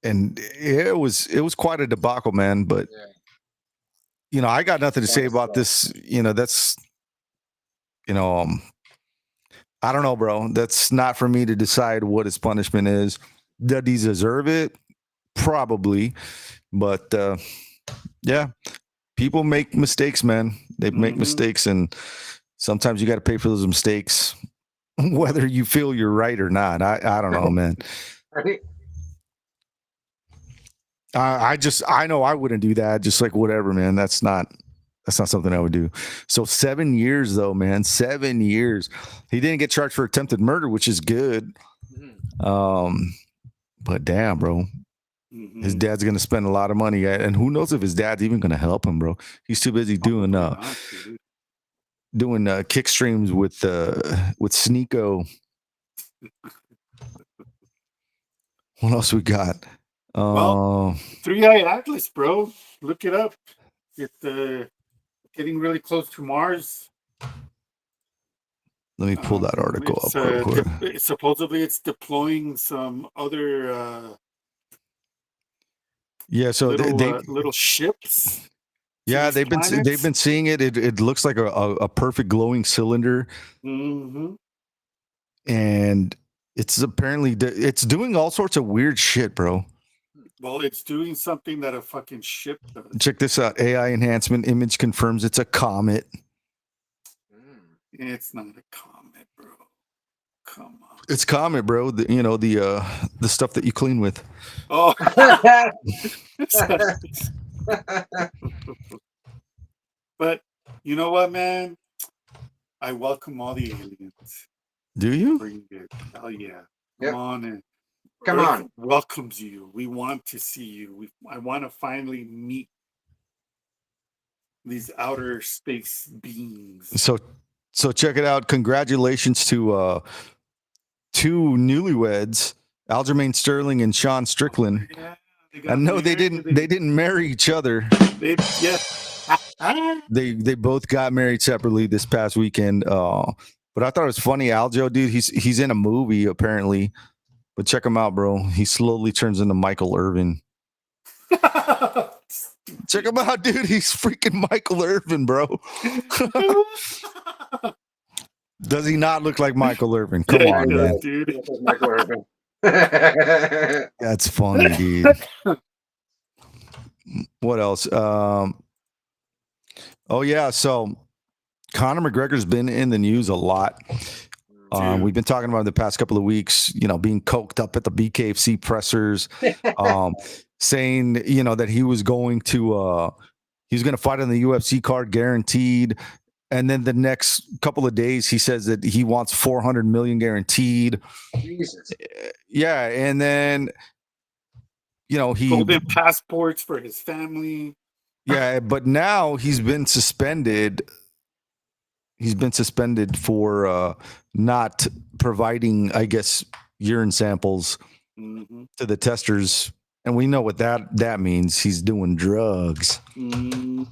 And it was quite a debacle, man. But I got nothing to say about this. That's I don't know, bro. That's not for me to decide what his punishment is. Does he deserve it? Probably. But yeah, people make mistakes, man. They make mistakes, and sometimes you got to pay for those mistakes, whether you feel you're right or not. I don't know, man. I know I wouldn't do that. Just like whatever, man. That's not something I would do. So 7 years though, man. 7 years. He didn't get charged for attempted murder, which is good. But damn, bro. His dad's gonna spend a lot of money, and who knows if his dad's even gonna help him, bro. He's too busy doing kick streams with Sneeko. What else we got? Well, 3-Eye Atlas, bro. Look it up. It's getting really close to Mars. Let me pull that article up real quick. Supposedly, it's deploying some other so little ships. Yeah, they've been seeing it. It looks like a perfect glowing cylinder, and it's apparently it's doing all sorts of weird shit, bro. Well, it's doing something that a fucking ship does. Check this out. AI enhancement image confirms it's a comet. It's not a comet, bro. Come on. It's comet, bro. The stuff that you clean with. Oh. But you know what, man? I welcome all the aliens. Do you? Bring it. Hell yeah. Yep. Come on in. Come Earth on. welcomes you. We want to see you. I want to finally meet these outer space beings. So check it out. Congratulations to two newlyweds, Aljamain Sterling and Sean Strickland. Yeah, I know they didn't marry each other. They both got married separately this past weekend. But I thought it was funny. Aljo, dude, he's in a movie apparently. But check him out, bro. He slowly turns into Michael Irvin. Check him out, dude. He's freaking Michael Irvin, bro. Does he not look like Michael Irvin? Come on, man. Dude. Michael Irvin. That's funny, dude. What else? Oh yeah, so Conor McGregor's been in the news a lot. We've been talking about it the past couple of weeks, being coked up at the BKFC pressers, saying, that he was going to fight on the UFC card guaranteed. And then the next couple of days, he says that he wants 400 million guaranteed. Jesus. Yeah. And then, he golden passports for his family. Yeah. But now he's been suspended. He's been suspended for not providing, I guess, urine samples to the testers. And we know what that means. He's doing drugs. And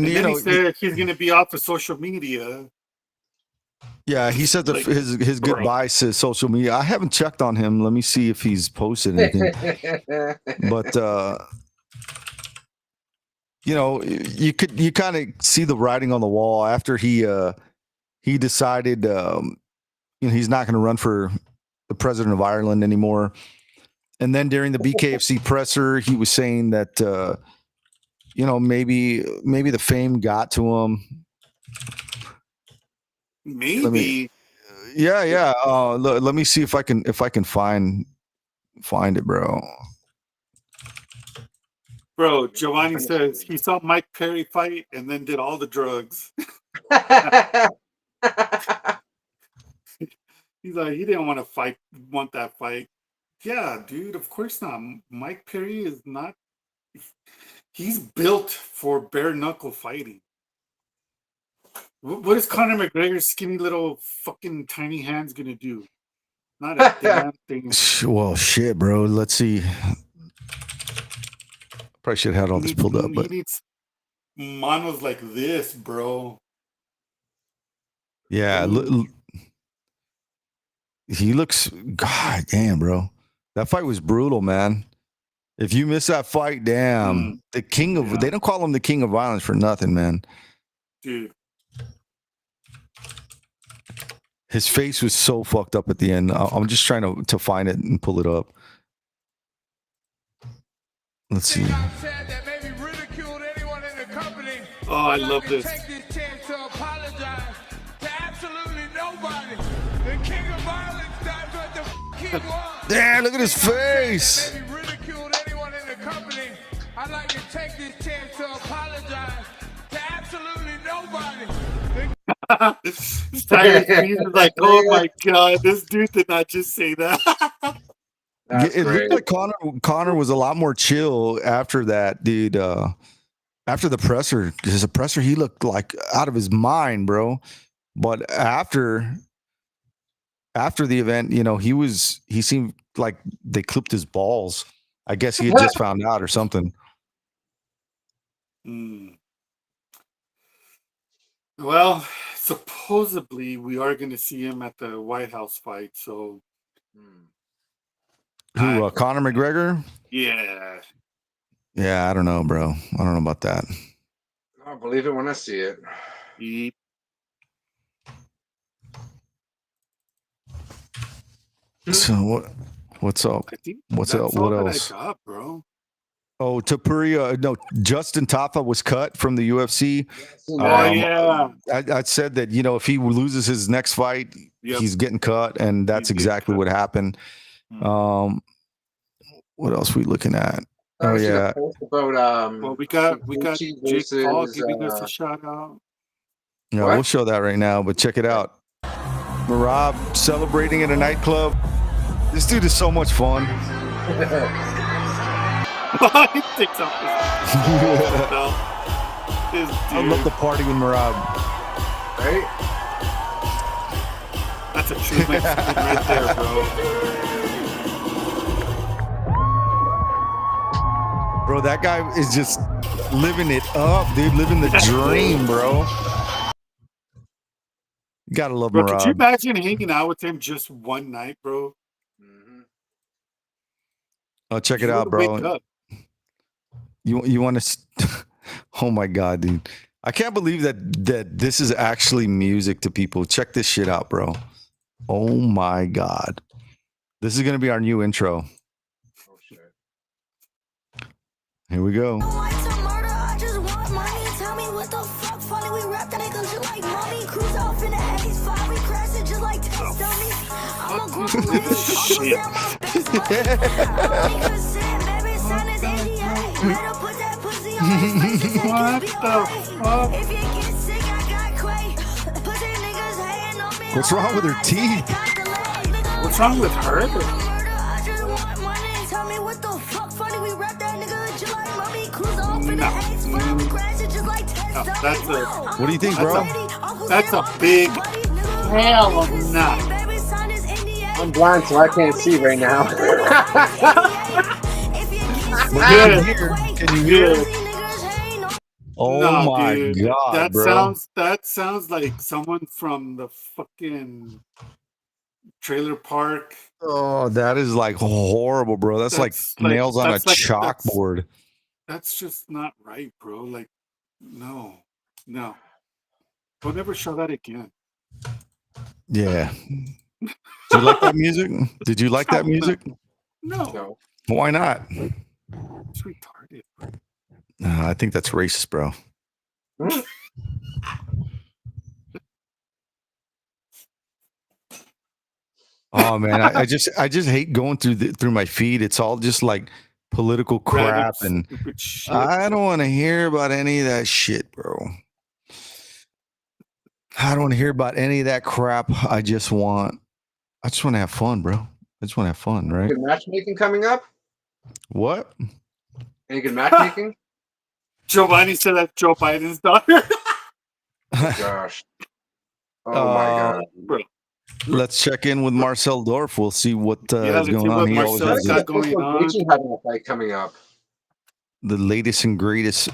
then he said he's going to be off of social media. Yeah, he said that his goodbyes to social media. I haven't checked on him. Let me see if he's posted anything. But you kind of see the writing on the wall after he decided he's not going to run for the president of Ireland anymore. And then during the BKFC presser, he was saying that maybe the fame got to him. Maybe. Let me see if I can find it, bro. Bro, Giovanni says he saw Mike Perry fight and then did all the drugs. He's like, he didn't want that fight. Yeah, dude, of course not. Mike Perry is not He's built for bare knuckle fighting. What is Conor McGregor's skinny little fucking tiny hands gonna do? Not a damn thing. Well, shit, bro. Let's see. Probably should have had all this pulled up, but he needs manos like this, bro. yeah, he looks. God damn, bro. That fight was brutal, man. If you miss that fight, damn. The king of they don't call him the king of violence for nothing, man. Dude. His face was so fucked up at the end. I'm just trying to find it and pull it up. Let's see. Oh, I love this. Damn, look at his face. I'd like to take this chance to apologize to absolutely nobody. He's like, oh my god, this dude did not just say that. That's It great. looked like Connor was a lot more chill after that, dude. After the presser, because the presser, he looked like out of his mind, bro. But after the event, you know, he seemed like they clipped his balls. I guess he had just found out or something. Well, supposedly we are going to see him at the White House fight. So, Who, Conor McGregor? Yeah. Yeah, I don't know, bro. I don't know about that. I'll believe it when I see it. Yep. So what's up? I think What's that's up? all What that else? I got, bro. Oh, Justin Tafa was cut from the UFC. Yeah. I said that, you know, if he loses his next fight, he's getting cut, and that's exactly what happened. What else we looking at? Oh yeah. About, Well, we got Gucci Jake Paul versus, giving us a shout out. Yeah, What? we'll show that right now, but check it out. Marab celebrating at a nightclub. This dude is so much fun. He takes off his I love the party with Marab. Right? That's a true Mexican right there, bro. Bro, that guy is just living it up, dude. Living the dream, bro. You gotta love Bro, could you Marab. imagine hanging out with him just one night, bro? Oh, check You it out, wouldn't wake bro. up. You want to? Oh my god, dude! I can't believe that this is actually music to people. Check this shit out, bro. Oh my god, this is gonna be our new intro. Oh shit. Here we go. Shit. What the fuck? What's wrong with her teeth? What's wrong with her? What do you think, bro? That's a big hell of a nut. I'm blind, so I can't see right now. Can you hear it? Oh No, my dude. god, bro! That sounds like someone from the fucking trailer park. Oh, that is like horrible, bro. That's like nails on a chalkboard. That's just not right, bro. Like, no. Don't ever show that again. Yeah. Did you like that music? Did you like that music? No. Why not? It's retarded, bro. I think that's racist, bro. Oh man, I just hate going through my feed. It's all just like political crap, and I don't want to hear about any of that shit, bro. I don't want to hear about any of that crap. I just want to have fun, bro. I just want to have fun, right? Good matchmaking coming up. What? Any good matchmaking? Giovanni said that's Joe Biden's daughter. Gosh. Oh my god. Bro. Let's check in with Marcel Dorf. We'll see what Yeah, is let's see going on. what He always Marcel's has got the, going on. Having a fight coming up. the latest and greatest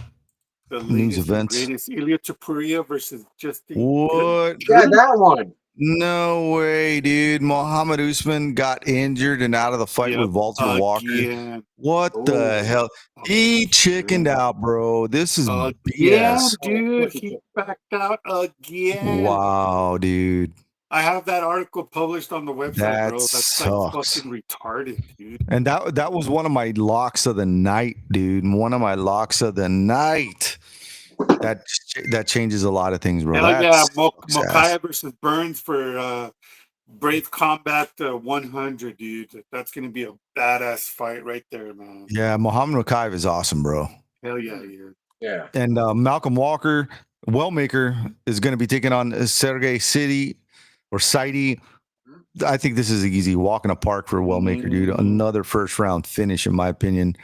The news latest and events. greatest Ilya Topuria versus Justin. What? Yeah, that one. No way, dude. Mohammed Usman got injured and out of the fight with Walter Walker. Again. What the Ooh. hell? He chickened out, bro. This is Yeah, BS. dude, he backed out again. Wow, dude. I have that article published on the website, That bro. That's sucks. like fucking retarded, dude. And that was one of my locks of the night, dude. One of my locks of the night. That changes a lot of things, bro. Hell yeah, That's Mokaya versus Burns for Brave Combat 100, dude. That's gonna be a badass fight right there, man. yeah, Muhammad Makayev is awesome, bro. Hell yeah, yeah. Yeah. And Malcolm Walker, Wellmaker, is going to be taking on Sergey City or Saidi. I think this is an easy walk in the park for Wellmaker, dude. Another first round finish, in my opinion.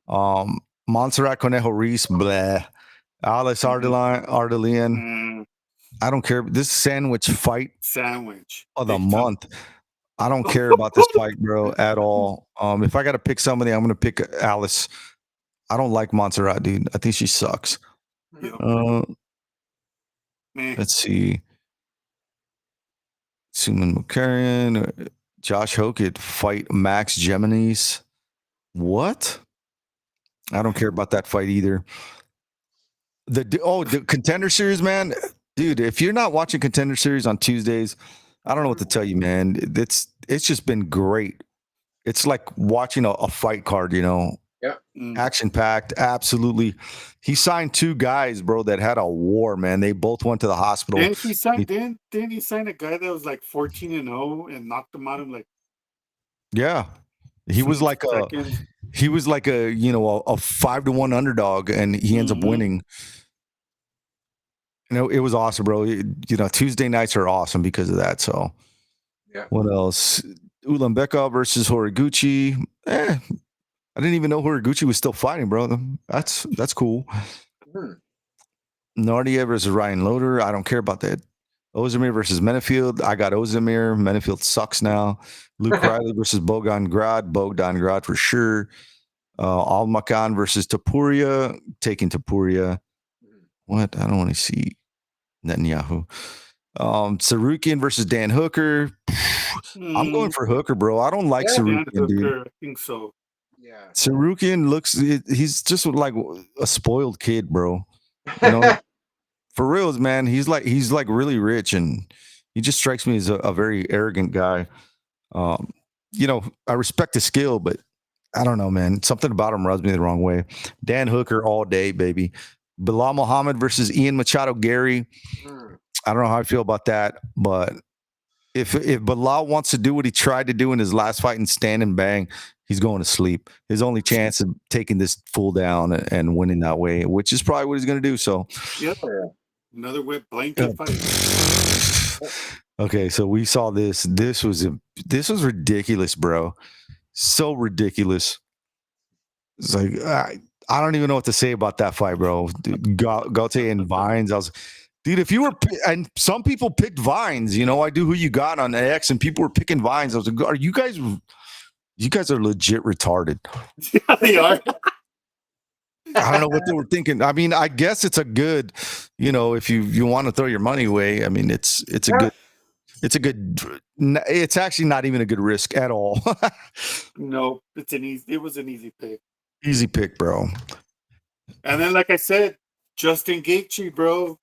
Montserrat Conejo Reese, bleh. Alice Ardelian. I don't care. This sandwich fight Sandwich of the month. I don't care about this fight, bro, at all. If I got to pick somebody, I'm going to pick Alice. I don't like Montserrat, dude. I think she sucks. Let's see. Suman Mukarian, Josh Hokett fight Max Geminis. What? I don't care about that fight either. The Contender Series, man. Dude, if you're not watching Contender Series on Tuesdays, I don't know what to tell you, man. It's just been great. It's like watching a fight card, you know. Yeah. Action packed, absolutely. He signed 2 guys, bro, that had a war, man. They both went to the hospital. Didn't he sign a guy that was like 14-0 and knocked him out in like Yeah. He was like a 5-1 underdog, and he ends up winning. You know, it was awesome, bro. Tuesday nights are awesome because of that. So yeah. What else? Ulambeka versus Horiguchi. I didn't even know Horiguchi was still fighting, bro. That's cool. Nardia versus Ryan Loader. I don't care about that. Ozemir versus Menefield. I got Ozemir. Menefield sucks now. Luke Riley versus Bogdan Grad. Bogdan Grad for sure. Almakan versus Topuria. Taking Topuria. What? I don't want to see Netanyahu. Sarukian versus Dan Hooker. I'm going for Hooker, bro. I don't like Sarukian, dude. I think so. Yeah. Sarukian he's just like a spoiled kid, bro. You know, for reals, man. He's like really rich, and he just strikes me as a very arrogant guy. I respect his skill, but I don't know, man. Something about him rubs me the wrong way. Dan Hooker all day, baby. Bilal Muhammad versus Ian Machado Gary. I don't know how I feel about that, but if Bilal wants to do what he tried to do in his last fight and stand and bang, he's going to sleep. His only chance of taking this fool down and winning that way, which is probably what he's going to do. So, yep. Another wet blanket fight. Okay, so we saw this. This was ridiculous, bro. So ridiculous. It's like I don't even know what to say about that fight, bro. Gautier and Vines. Dude, if you were, and some people picked Vines, I do who you got on X, and people were picking Vines. I was like, are you guys are legit retarded. Yeah, they are. I don't know what they were thinking. I mean, I guess it's a good, if you want to throw your money away, I mean, it's actually not even a good risk at all. No, it was an easy pick. Easy pick, bro. And then, like I said, Justin Gaethje, bro,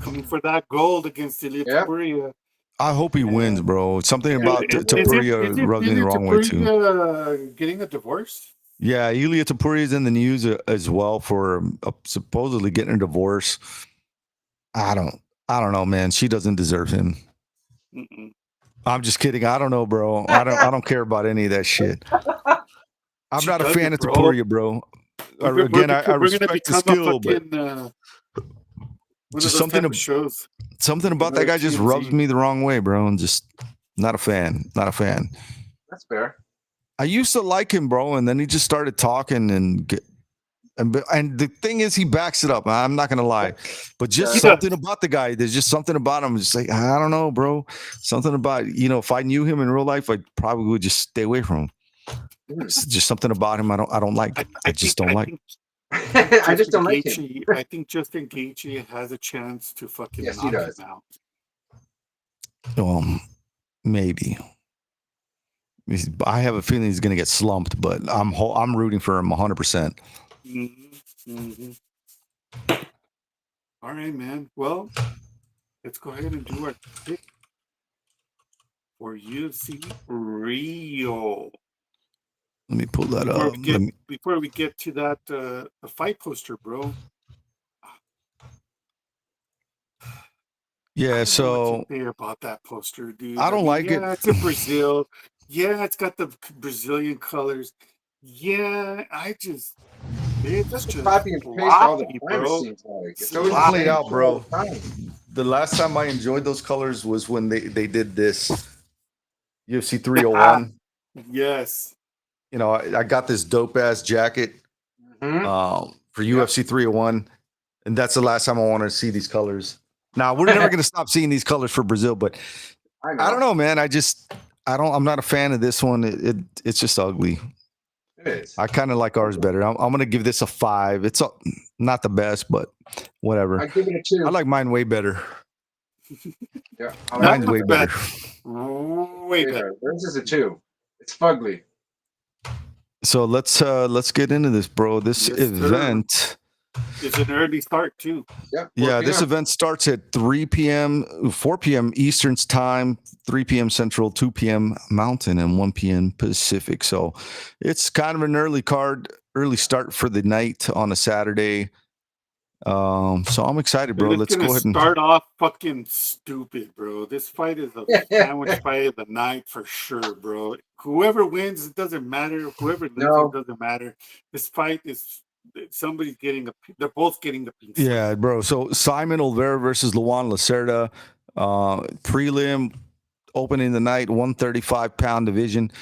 coming for that gold against Ilya Topuria. I hope he wins, bro. Something about Topuria rubs me the wrong way too. Getting a divorce? Yeah, Ilya Topuria is in the news as well for supposedly getting a divorce. I don't know, man. She doesn't deserve him. I'm just kidding. I don't know, bro. I don't care about any of that shit. I'm not a fan of Topuria, bro. Again, I respect the skill, but just something about that guy just rubs me the wrong way, bro. I'm just not a fan. Not a fan. That's fair. I used to like him, bro, and then he just started talking and And the thing is, he backs it up. I'm not gonna lie, but just Yeah. something about the guy. There's just something about him. Just like, I don't know, bro. Something about, if I knew him in real life, I probably would just stay away from him. It's just something about him I don't like. I just don't like. I just don't like him. Gaethje, I think Justin Gaethje has a chance to fucking Yes, he knock does. him out. Maybe. I have a feeling he's gonna get slumped, but I'm rooting for him 100%. All right, man. Well, let's go ahead and do our pick for UFC Rio. Let me pull that up. Before we get to that the fight poster, bro. Yeah, so what to say about that poster, dude. I don't like it. Yeah, it's in Brazil. Yeah, it's got the Brazilian colors. Yeah, it's just copy and paste all the floppy, time, it bro. seems like. It's It's always played the same out, bro. shit all the time. The last time I enjoyed those colors was when they did this UFC 301. Yes. I got this dope ass jacket for UFC 301, and that's the last time I wanted to see these colors. Now we're never gonna stop seeing these colors for Brazil, but I don't know, man. I'm not a fan of this one. It's just ugly. It is. I kind of like ours better. I'm gonna give this a 5. It's not the best, but whatever. I give it a 2. I like mine way better. Yeah, Mine's way better. Way better. This is a 2. It's fugly. So let's get into this, bro. This event. It's an early start too. Yep. Yeah, this event starts at 3 p.m., 4 p.m. Eastern time, 3 p.m. Central, 2 p.m. Mountain, and 1 p.m. Pacific. So it's kind of an early start for the night on a Saturday. So I'm excited, bro. Let's go ahead and start off fucking stupid, bro. This fight is a sandwich fight of the night for sure, bro. Whoever wins, it doesn't matter. Whoever loses, it doesn't matter. This fight is they're both getting the piece. Yeah, bro. So Simon Oliveira versus Luan Lacerda, prelim opening the night, 135-pound division.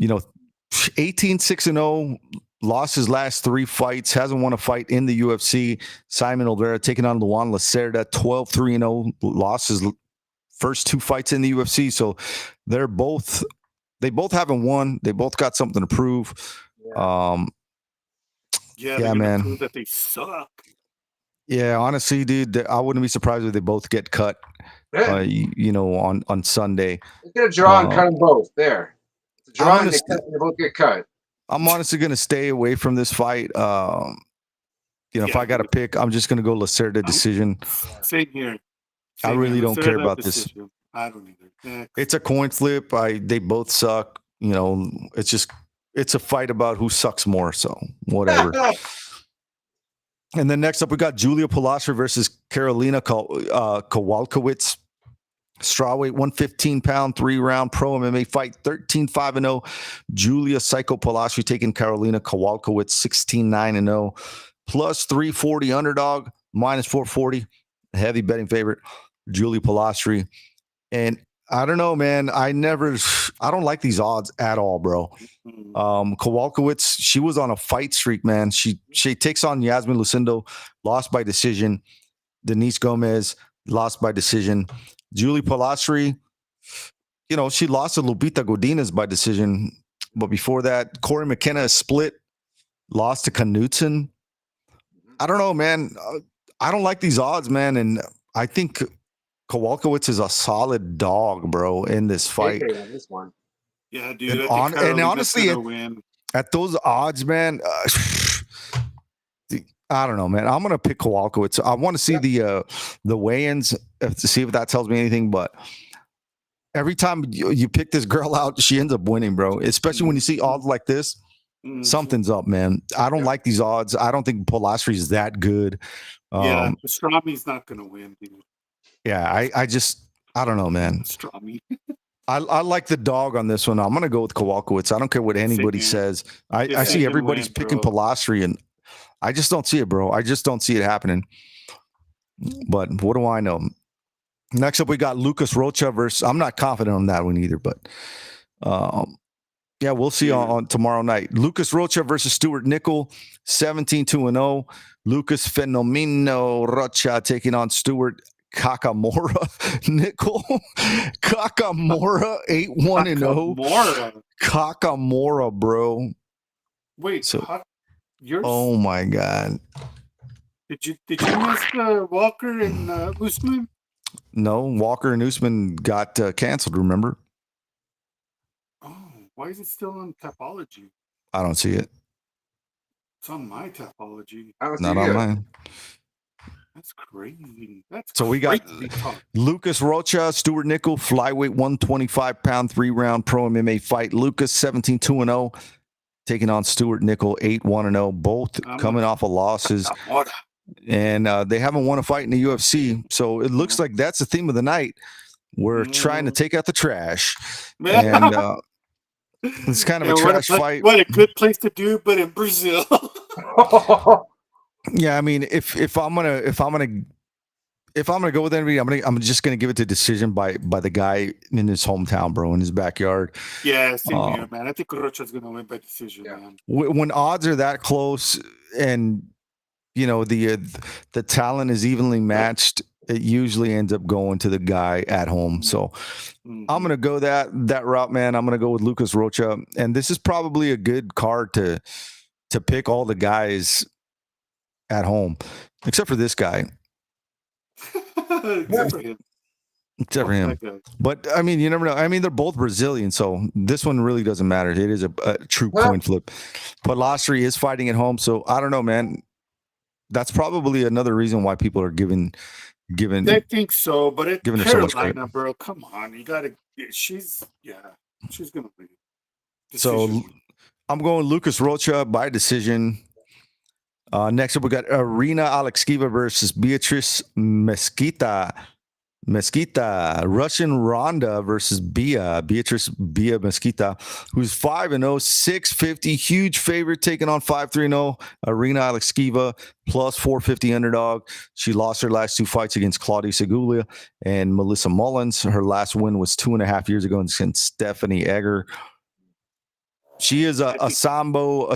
18-6-0, lost his last 3 fights, hasn't won a fight in the UFC. Simon Oliveira taking on Luan Lacerda, 12-3-0, lost his first 2 fights in the UFC. So they both haven't won. They both got something to prove. Yeah, man. Prove that they suck. Yeah, honestly, dude, I wouldn't be surprised if they both get cut. On Sunday. They get a draw and cut them both. There, it's a draw and they both get cut. I'm honestly gonna stay away from this fight. If I got to pick, I'm just gonna go Lacerda decision. Same here. I really don't care about this. I don't either. It's a coin flip. They both suck. It's a fight about who sucks more. So whatever. And then next up, we got Julia Polasri versus Karolina Kowalkiewicz. Strawweight, 115-pound, 3-round pro MMA fight, 13-5-0. Julia Psycho Polasri taking Karolina Kowalkiewicz, 16-9-0. Plus 340 underdog, minus 440. Heavy betting favorite, Julia Polasri. And I don't know, man. I don't like these odds at all, bro. Kowalkiewicz, she was on a fight streak, man. She takes on Yasmin Lucindo, lost by decision. Denise Gomez, lost by decision. Julie Polasri, she lost to Lupita Godinez by decision. But before that, Corey McKenna split, lost to Knudsen. I don't know, man. I don't like these odds, man. And I think Kowalkiewicz is a solid dog, bro, in this fight. This one. Yeah, dude. And honestly, at those odds, man, I don't know, man. I'm gonna pick Kowalkiewicz. I want to see the weigh-ins to see if that tells me anything. But every time you pick this girl out, she ends up winning, bro. Especially when you see odds like this, something's up, man. I don't like these odds. I don't think Polasri is that good. Pastrami's not gonna win, dude. Yeah, I don't know, man. Pastrami. I like the dog on this one. I'm gonna go with Kowalkiewicz. I don't care what anybody says. I see everybody's picking Polasri, and I just don't see it, bro. I just don't see it happening. But what do I know? Next up, we got Lucas Rocha versus. I'm not confident on that one either, but Yeah, we'll see on tomorrow night. Lucas Rocha versus Stuart Nickel, 17-2-0. Lucas Fenomeno Rocha taking on Stuart Kakamora Nickel. Kakamora 8-1-0. Nakamura. Kakamora, bro. Wait, So, yours? oh my God. Did you miss Walker and Usman? No, Walker and Usman got canceled, remember? Oh, why is it still on Tapology? I don't see it. It's on my Tapology. I don't see Not it on either. mine. That's crazy. That's So we got crazy talk. Lucas Rocha, Stuart Nickel, flyweight 125-pound, 3-round pro MMA fight. Lucas 17-2-0, taking on Stuart Nickel 8-1-0, both coming off of losses. Nakamura. And they haven't won a fight in the UFC. So it looks like that's the theme of the night. We're trying to take out the trash. And it's kind of a trash fight. What a good place to do, but in Brazil. Yeah, I mean, if I'm gonna go with anybody, I'm just gonna give it to decision by the guy in his hometown, bro, in his backyard. Yeah, same here, man. I think Rocha's gonna win by decision, man. When odds are that close, and you know the talent is evenly matched, it usually ends up going to the guy at home. So I'm gonna go that route, man. I'm gonna go with Lucas Rocha, and this is probably a good card to pick all the guys at home, except for this guy. Except for him. Except for him. Okay. But I mean, you never know. I mean, they're both Brazilian, so this one really doesn't matter. It is a true coin flip. Palastri is fighting at home, so I don't know, man. That's probably another reason why people are giving. I think so, but it's giving her so much Carolina, credit. bro. Come on, you gotta. She's gonna win. So Decision. I'm going Lucas Rocha by decision. Next up, we got Arena Alexkiva versus Beatrice Mesquita. Russian Ronda versus Beatrice Mesquita, who's 5-0, 650, huge favorite, taking on 5-3-0 Arena Alexkiva, plus 450 underdog. She lost her last two fights against Claudia Segulia and Melissa Mullins. Her last win was 2.5 years ago against Stephanie Egger. She is a sambo,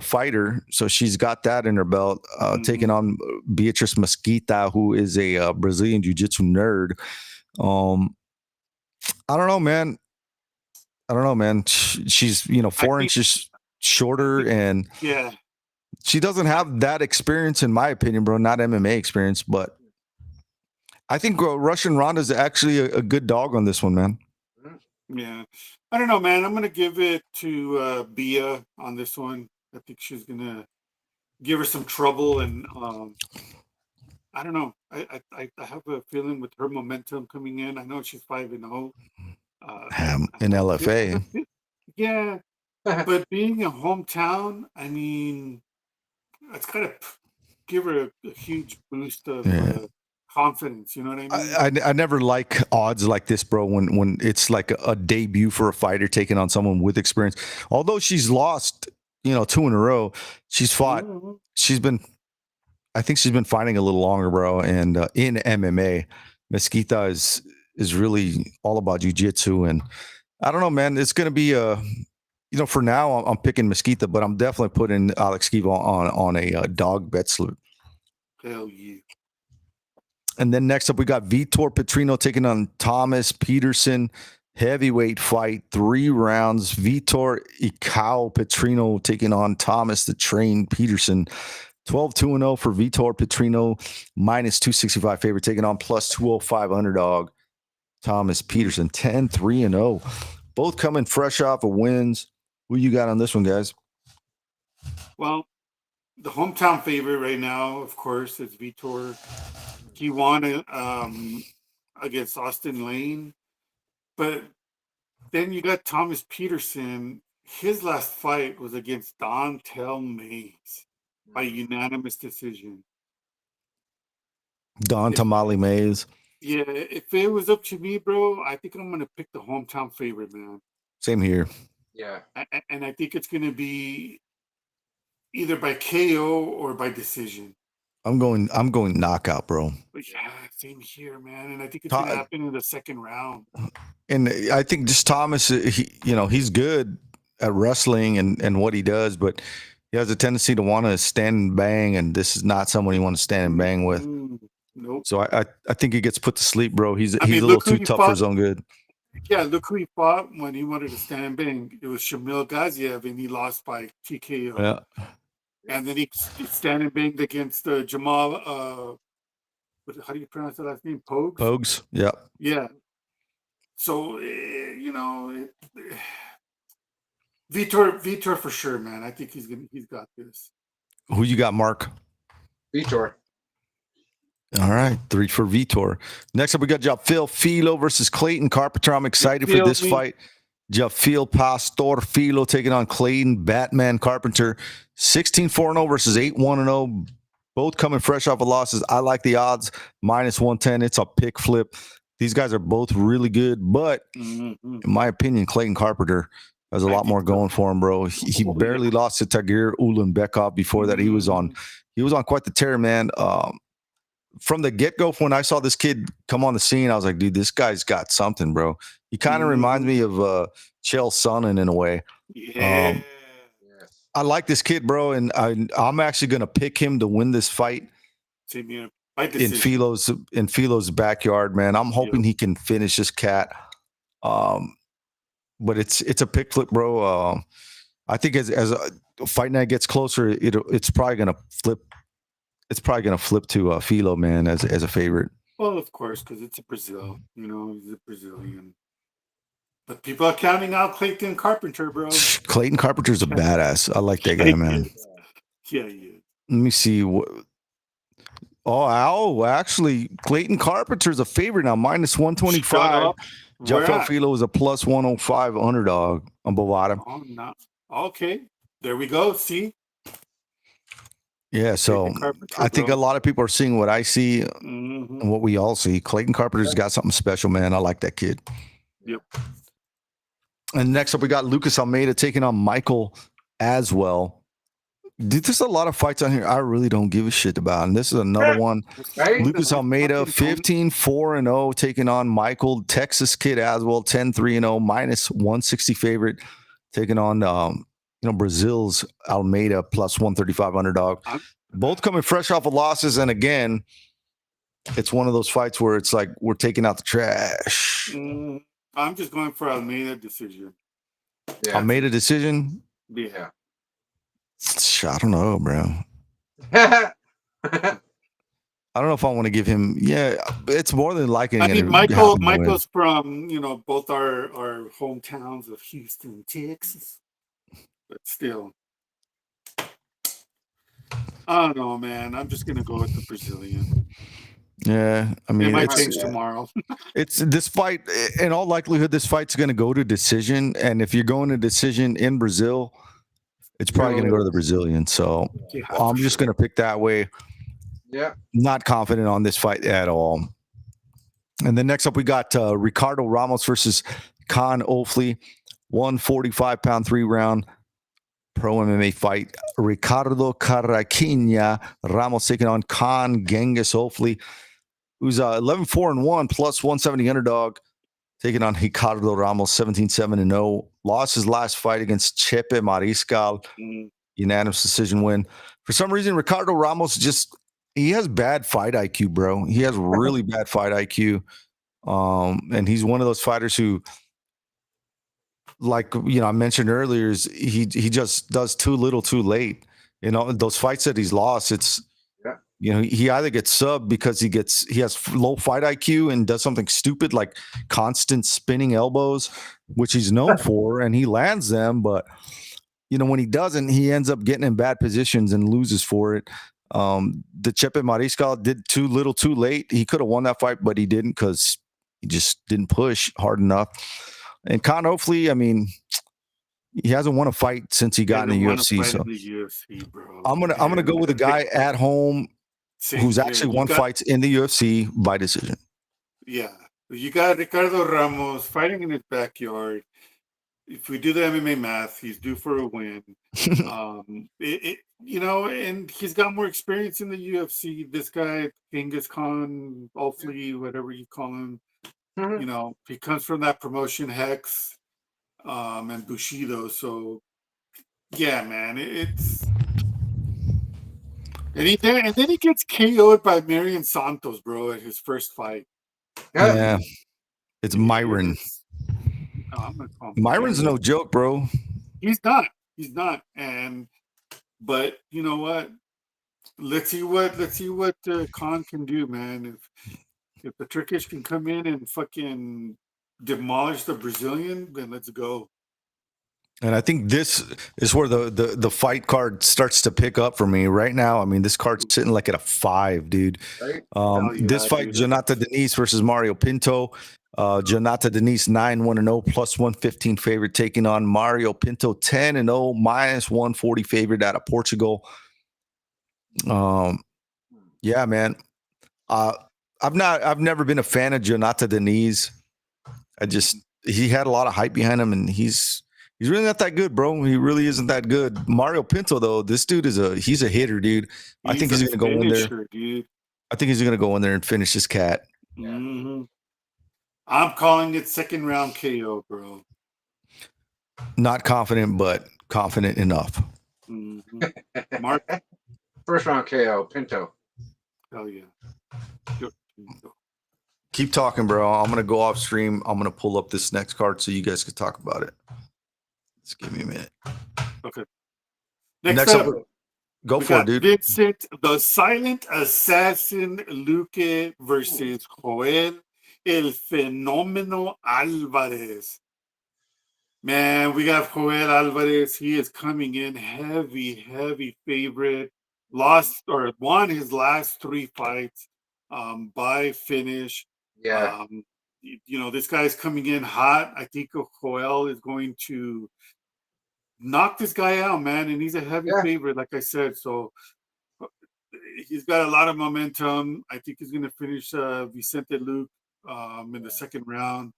fighter. So she's got that in her belt, taking on Beatrice Mesquita, who is a Brazilian jiu-jitsu nerd. I don't know, man. She's, 4 inches shorter, and she doesn't have that experience, in my opinion, bro. Not MMA experience, but I think Russian Ronda is actually a good dog on this one, man. Yeah. I don't know, man. I'm gonna give it to Bia on this one. I think she's gonna give her some trouble, and I don't know. I have a feeling with her momentum coming in. I know she's 5-0. In LFA. Yeah, but being a hometown, I mean, it's gotta give her a huge boost of confidence. You know what I mean? I never like odds like this, bro, when it's like a debut for a fighter taking on someone with experience. Although she's lost, 2 in a row, she's fought. I think she's been fighting a little longer, bro. And in MMA, Mesquita is really all about jiu-jitsu. And I don't know, man. It's going to be for now, I'm picking Mesquita, but I'm definitely putting Alexkiva on a dog bet slip. Hell yeah. And then next up, we got Vitor Petrino taking on Thomas Peterson. Heavyweight fight, 3 rounds. Vitor Icao Petrino taking on Thomas the Train Peterson. 12-2-0 for Vitor Petrino, minus 265 favorite, taking on plus 205 underdog Thomas Peterson. 10-3-0. Both coming fresh off of wins. Who you got on this one, guys? Well, the hometown favorite right now, of course, is Vitor. He won against Austin Lane. But then you got Thomas Peterson. His last fight was against Dontel Mays by unanimous decision. Don Tamale Mays. Yeah, if it was up to me, bro, I think I'm going to pick the hometown favorite, man. Same here. Yeah. And I think it's going to be either by KO or by decision. I'm going knockout, bro. But yeah, same here, man. And I think it's going to happen in the second round. And I think just Thomas, he's good. at wrestling and what he does, but he has a tendency to want to stand and bang, and this is not someone you want to stand and bang with. Nope. So I think he gets put to sleep, bro. He's I mean, a little look who too he tough for his fought. own good. Yeah, look who he fought when he wanted to stand and bang. It was Shamil Gaziev, and he lost by TKO. Yeah. And then he stand and banged against Jamal. How do you pronounce the last name? Pogues. Pogues. Yeah. Yeah. So you know, Vitor for sure, man. I think he's got this. Who you got, Mark? Vitor. All right, 3 for Vitor. Next up, we got Jafil Filo versus Clayton Carpenter. I'm excited for this fight. Jafil Pastor Filo taking on Clayton Batman Carpenter. 16-4-0 versus 8-1-0. Both coming fresh off of losses. I like the odds. -110. It's a pick flip. These guys are both really good, but in my opinion, Clayton Carpenter has a lot more going for him, bro. He barely lost to Tagir Ulanbekov before that. He was on quite the tear, man. From the get-go, when I saw this kid come on the scene, I was like, dude, this guy's got something, bro. He kind of reminds me of Chael Sonnen in a way. Yeah. I like this kid, bro, and I'm actually going to pick him to win this fight in Filo's backyard, man. I'm hoping he can finish this cat. But it's a pick flip, bro. I think as a fight night gets closer, it's probably going to flip. It's probably going to flip to Filo, man, as a favorite. Well, of course, because it's a Brazil. You know, he's a Brazilian. But people are counting out Clayton Carpenter, bro. Clayton Carpenter's a badass. I like that guy, man. Yeah, he is. Let me see. Actually, Clayton Carpenter's a favorite now, -125. Jafel Filo is a +105 underdog on Bovada. Oh, no. Okay. There we go. See? Yeah, so I think a lot of people are seeing what I see and what we all see. Clayton Carpenter's got something special, man. I like that kid. Yep. And next up, we got Lucas Almeida taking on Michael Aswell. Dude, there's a lot of fights on here I really don't give a shit about. And this is another one. Lucas Almeida, 15-4-0, taking on Michael, Texas kid Aswell, 10-3-0, -160 favorite, taking on Brazil's Almeida, +135 underdog. Both coming fresh off of losses. And again, it's one of those fights where it's like we're taking out the trash. I'm just going for Almeida decision. Yeah. Almeida decision? Yeah. I don't know, bro. I don't know if I want to give him. Yeah, it's more than likely. I mean, Michael's from both our hometowns of Houston, Texas. But still, I don't know, man. I'm just gonna go with the Brazilian. Yeah, I mean, it might change tomorrow. It's this fight. In all likelihood, this fight's going to go to decision. And if you're going to decision in Brazil, it's probably going to go to the Brazilian. So I'm just going to pick that way. Yeah. Not confident on this fight at all. And then next up, we got Ricardo Ramos versus Khan Ofli, 145-pound 3-round pro MMA fight. Ricardo Caraquinha Ramos taking on Khan Genghis Ofli, who's 11-4-1 +170 underdog, taking on Ricardo Ramos, 17-7-0. Lost his last fight against Chepe Mariscal, unanimous decision win. For some reason, Ricardo Ramos he has bad fight IQ, bro. He has really bad fight IQ. And he's one of those fighters who, like, I mentioned earlier, is he just does too little too late. Those fights that he's lost, it's, he either gets subbed because he has low fight IQ and does something stupid like constant spinning elbows, which he's known for, and he lands them. But, when he doesn't, he ends up getting in bad positions and loses for it. The Chepe Mariscal did too little too late. He could have won that fight, but he didn't because he just didn't push hard enough. And Khan Ofli, I mean, he hasn't won a fight since he got in the UFC. So I'm gonna go with a guy at home who's actually won fights in the UFC by decision. Yeah, you got Ricardo Ramos fighting in his backyard. If we do the MMA math, he's due for a win. And he's got more experience in the UFC. This guy, Genghis Khan, Ofli, whatever you call him, he comes from that promotion, Hex. and Bushido. So yeah, man, it's and then he gets KO'd by Marion Santos, bro, at his first fight. Yeah, it's Myron. I'm gonna call him Myron's no joke, bro. He's not. He's not. But you know what? Let's see what Khan can do, man. If the Turkish can come in and fucking demolish the Brazilian, then let's go. And I think this is where the fight card starts to pick up for me right now. I mean, this card's sitting like at a 5, dude. Right? This fight, Jonata Denise versus Mario Pinto. Jonata Denise 9-1-0 plus 115 favorite, taking on Mario Pinto 10-0 minus 140 favorite out of Portugal. Yeah, man. I've never been a fan of Jonata Denise. He had a lot of hype behind him, and he's really not that good, bro. He really isn't that good. Mario Pinto, though, this dude he's a hitter, dude. I think he's gonna go in there. Dude. I think he's gonna go in there and finish this cat. Mm-hmm. I'm calling it second round KO, bro. Not confident, but confident enough. Mm-hmm. Mark, first round KO, Pinto. Hell yeah. Keep talking, bro. I'm gonna go off stream. I'm gonna pull up this next card so you guys can talk about it. Just give me a minute. Okay. Next up, go for it, dude. Vincent, the Silent Assassin Luque versus Joel El Fenomeno Alvarez. Man, we got Joel Alvarez. He is coming in heavy favorite. Won his last 3 fights by finish. Yeah. This guy's coming in hot. I think Joel is going to knock this guy out, man, and he's a heavy favorite, like I said. So he's got a lot of momentum. I think he's going to finish Vicente Luque in the second round.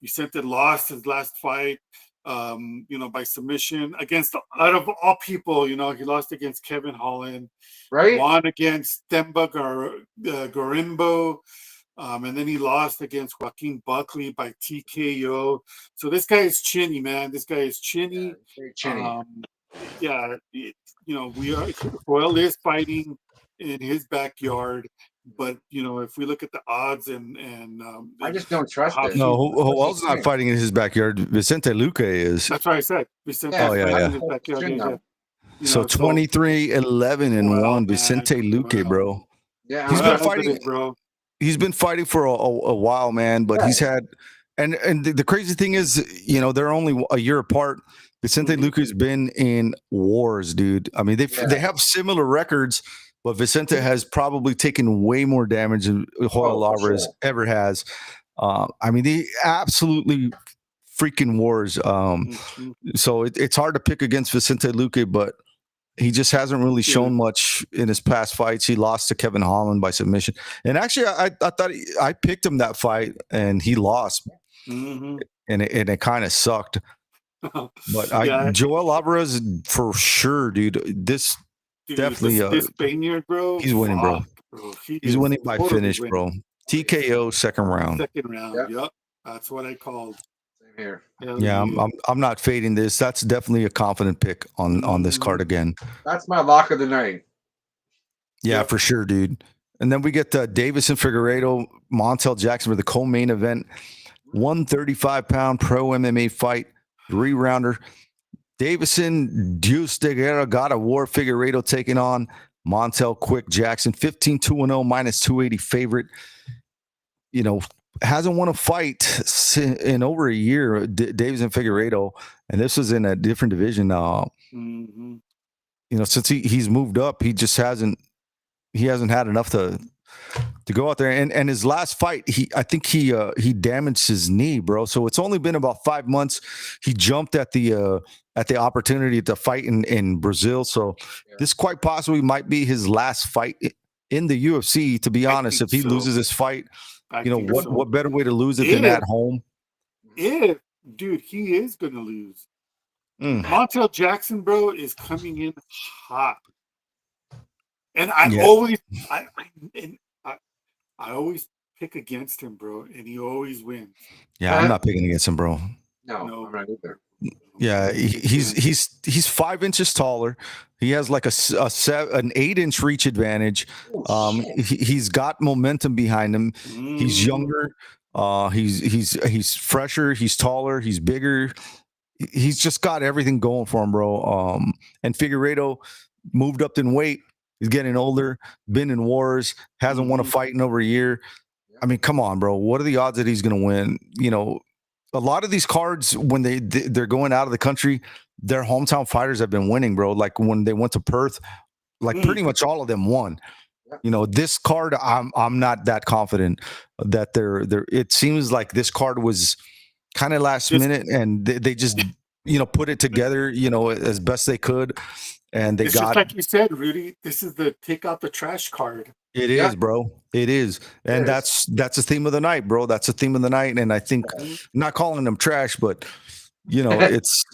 Vicente lost his last fight, by submission against, out of all people, he lost against Kevin Holland, right? Won against Themba Gorimbo. And then he lost against Joaquin Buckley by TKO. So this guy is chinny, man. This guy is chinny. Yeah, Joel is fighting in his backyard, but if we look at the odds and I just don't trust it. No, Joel's not fighting in his backyard. Vicente Luque is. That's what I said. Vicente in his backyard. So 23-11-1, Vicente Luque, bro. Yeah, he's been fighting, bro. He's been fighting for a while, man, but he's had, and the crazy thing is, they're only a year apart. Vicente Luque's been in wars, dude. I mean, they have similar records, but Vicente has probably taken way more damage than Joel Alvarez ever has. I mean, they absolutely freaking wars. So it's hard to pick against Vicente Luque, but he just hasn't really shown much in his past fights. He lost to Kevin Holland by submission. And actually, I thought I picked him that fight, and he lost. And it kind of sucked. But Joel Alvarez, for sure, dude. This definitely. This Spaniard, bro. He's winning, bro. He's winning by finish, bro. TKO second round. Second round. Yep. That's what I called. Here. Yeah, I'm not fading this. That's definitely a confident pick on this card again. That's my lock of the night. Yeah, for sure, dude. And then we get Davis and Figueiredo, Montel Jackson for the co-main event. 135-pound pro MMA fight, 3-rounder. Davison, Deuce de Guerra, God of War, Figueiredo taking on Montel Quick Jackson, 15-2-0 minus 280 favorite. Hasn't won a fight in over a year, Davis and Figueiredo, and this was in a different division. Since he's moved up, he hasn't had enough to go out there. And his last fight, I think he damaged his knee, bro. So it's only been about 5 months. He jumped at the opportunity to fight in Brazil. So this quite possibly might be his last fight in the UFC. To be honest, if he loses this fight. What better way to lose it than at home? Dude, he is gonna lose. Montel Jackson, bro, is coming in hot, and I always pick against him, bro, and he always wins. Yeah, I'm not picking against him, bro. No, I'm not either. Yeah, he's 5 inches taller. He has like an 8-inch reach advantage. He's got momentum behind him. He's younger. He's fresher. He's taller. He's bigger. He's just got everything going for him, bro. And Figueiredo moved up in weight. He's getting older. Been in wars. Hasn't won a fight in over a year. I mean, come on, bro. What are the odds that he's going to win? You know, a lot of these cards when they're going out of the country, their hometown fighters have been winning, bro. Like when they went to Perth, like pretty much all of them won. You know, this card, I'm not that confident that they're. It seems like this card was kind of last minute, and they just put it together, as best they could, and they it's got. Just like you said, Rudy. This is the take out the trash card. It is, bro. It is. And that's the theme of the night, bro. That's the theme of the night. And I think I'm not calling them trash, but it's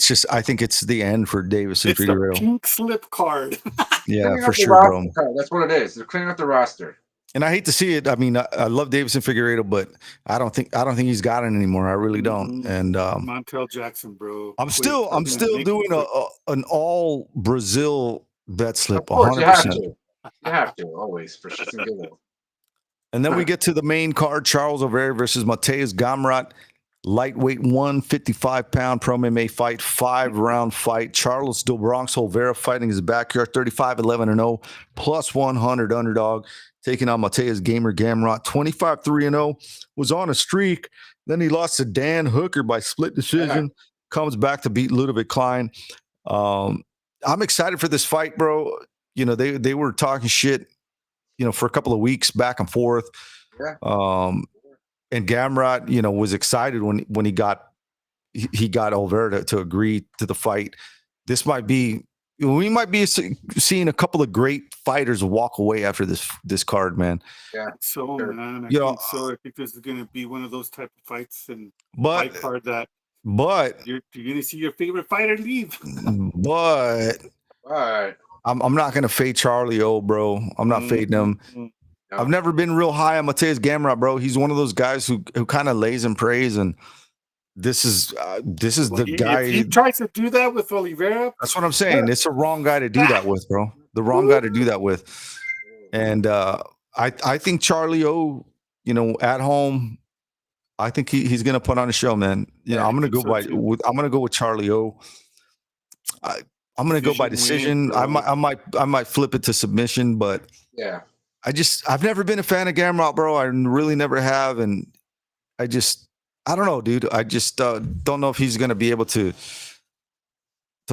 just I think it's the end for Davis and It's the Figueiredo. pink slip card. Yeah, for sure, bro. That's what it is. They're cleaning up the roster. And I hate to see it. I mean, I love Davis and Figueiredo, but I don't think he's got it anymore. I really don't. And Montel Jackson, bro. I'm still doing an all Brazil bet slip. Of course, 100%. You have to always for shits and giggles. And then we get to the main card: Charles Oliveira versus Mateus Gamrot, lightweight 155-pound pro MMA fight, 5-round fight. Charles do Bronx Oliveira fighting his backyard, 35-11-0, plus 100 underdog, taking on Mateus Gamrot, 25-3-0, was on a streak. Then he lost to Dan Hooker by split decision. Comes back to beat Ludovic Klein. I'm excited for this fight, bro. You know, they were talking shit, for a couple of weeks back and forth. Yeah. And Gamrot, was excited when he got Oliveira to agree to the fight. We might be seeing a couple of great fighters walk away after this card, man. Yeah. So, man, I think this is going to be one of those type of fights and fight card that. But you're going to see your favorite fighter leave. But all right. I'm not going to fade Charlie O, bro. I'm not fading him. No. I've never been real high on Mateus Gamrot, bro. He's one of those guys who kind of lays and prays, and this is the guy. If he tries to do that with Oliveira, that's what I'm saying. It's the wrong guy to do that with, bro. The wrong guy to do that with. And I think Charlie O, at home, I think he's going to put on a show, man. I'm going to go with Charlie O. I'm going to go by decision. I might flip it to submission, but yeah. I've never been a fan of Gamrot, bro. I really never have. And I don't know, dude. I just don't know if he's going to be able to